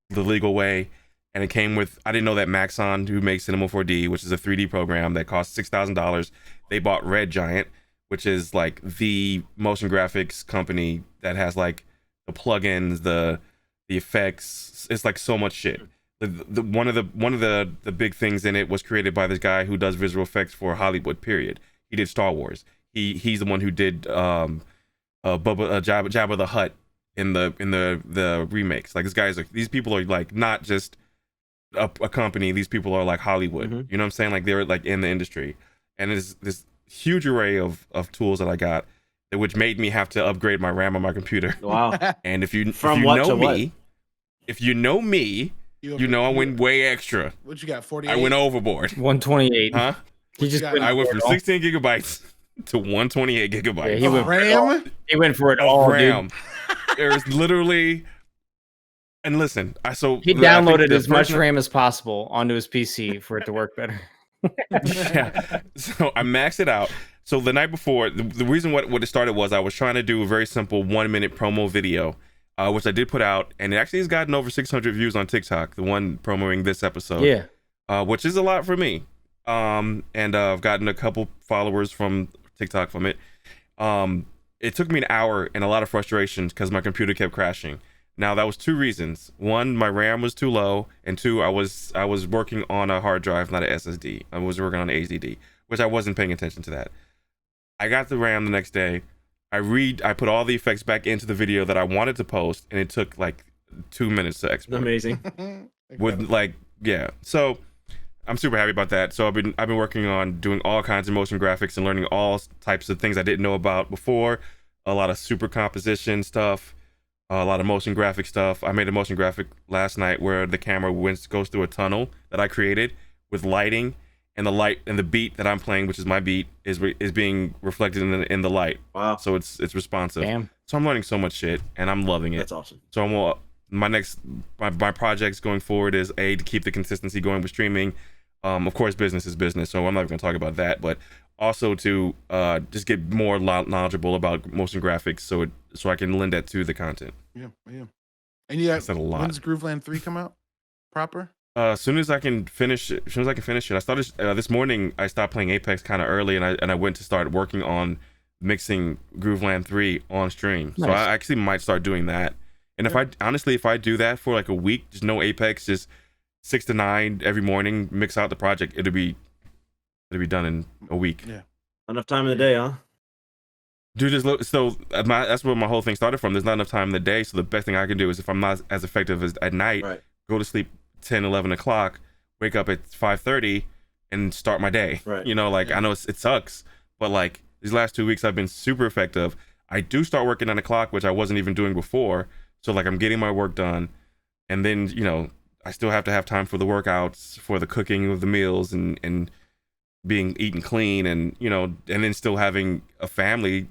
the legal way, and it came with, I didn't know that Maxon, who makes Cinema 4D, which is a 3D program that costs $6,000, they bought Red Giant, which is like the motion graphics company that has like the plugins, the effects. It's like so much shit. One of the big things in it was created by this guy who does visual effects for Hollywood. Period. He did Star Wars. He's the one who did Jabba the Hutt in the remakes. Like these people are like not just a company. These people are like Hollywood. Mm-hmm. You know what I'm saying? Like they're like in the industry, and it's this huge array of tools that I got, which made me have to upgrade my RAM on my computer. Wow. And if you know me, you know I went way extra. What you got? 48. I went overboard. 128. Huh? I went from 16 gigabytes to 128 gigabytes. Yeah, he went for it all, dude. There's literally And listen, He I think downloaded the as much first night- RAM as possible onto his PC for it to work better. Yeah. So I maxed it out. So the night before, the reason what it started was I was trying to do a very simple 1-minute promo video, which I did put out, and it actually has gotten over 600 views on TikTok. The one promoting this episode, Yeah. which is a lot for me. And I've gotten a couple followers from TikTok from it. It took me an hour and a lot of frustrations because my computer kept crashing. Now that was 2 reasons. 1, my RAM was too low, and 2, I was working on a hard drive, not an SSD. I was working on an HDD, which I wasn't paying attention to that. I got the RAM the next day. I put all the effects back into the video that I wanted to post, and it took like 2 minutes to export. Amazing. With so I'm super happy about that. So I've been working on doing all kinds of motion graphics and learning all types of things I didn't know about before. A lot of super composition stuff, a lot of motion graphic stuff. I made a motion graphic last night where the camera goes through a tunnel that I created with lighting, and the light and the beat that I'm playing, which is my beat, is being reflected in the light. Wow. So it's responsive. Damn. So I'm learning so much shit, and I'm loving it. That's awesome. So my projects going forward is to keep the consistency going with streaming. Of course, business is business, so I'm not even gonna talk about that. But also to just get more knowledgeable about motion graphics, so I can lend that to the content. Yeah. And yeah, That's a lot. when's Grooveland 3 come out proper? As soon as I can finish it. I started this morning. I stopped playing Apex kind of early, and I went to start working on mixing Grooveland 3 on stream. Nice. So I actually might start doing that. And if I do that for like a week, just no Apex, just 6 to 9 every morning, mix out the project, it'll be done in a week. Yeah. Enough time in the day, huh? Dude, that's where my whole thing started from. There's not enough time in the day, so the best thing I can do is, if I'm not as effective as at night, Right. go to sleep 10, 11 o'clock, wake up at 5:30, and start my day. Right. You know, like, I know it sucks, but like these last 2 weeks I've been super effective. I do start working 9 o'clock, which I wasn't even doing before. So like I'm getting my work done, and then I still have to have time for the workouts, for the cooking of the meals, and being eaten clean, and and then still having a family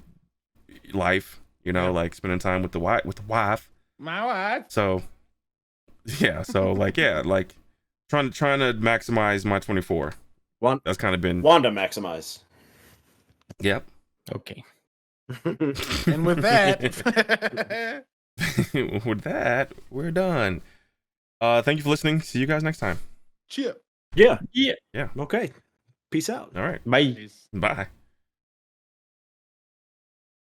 life, like spending time with the wife. My wife. So yeah, like trying to maximize my 24. That's kind of been Wanda maximize. Yep. Okay. And with that, with that, we're done. Thank you for listening. See you guys next time. cheer. Yeah. Yeah. Yeah. Okay. Peace out. All right. Bye. Peace. Bye.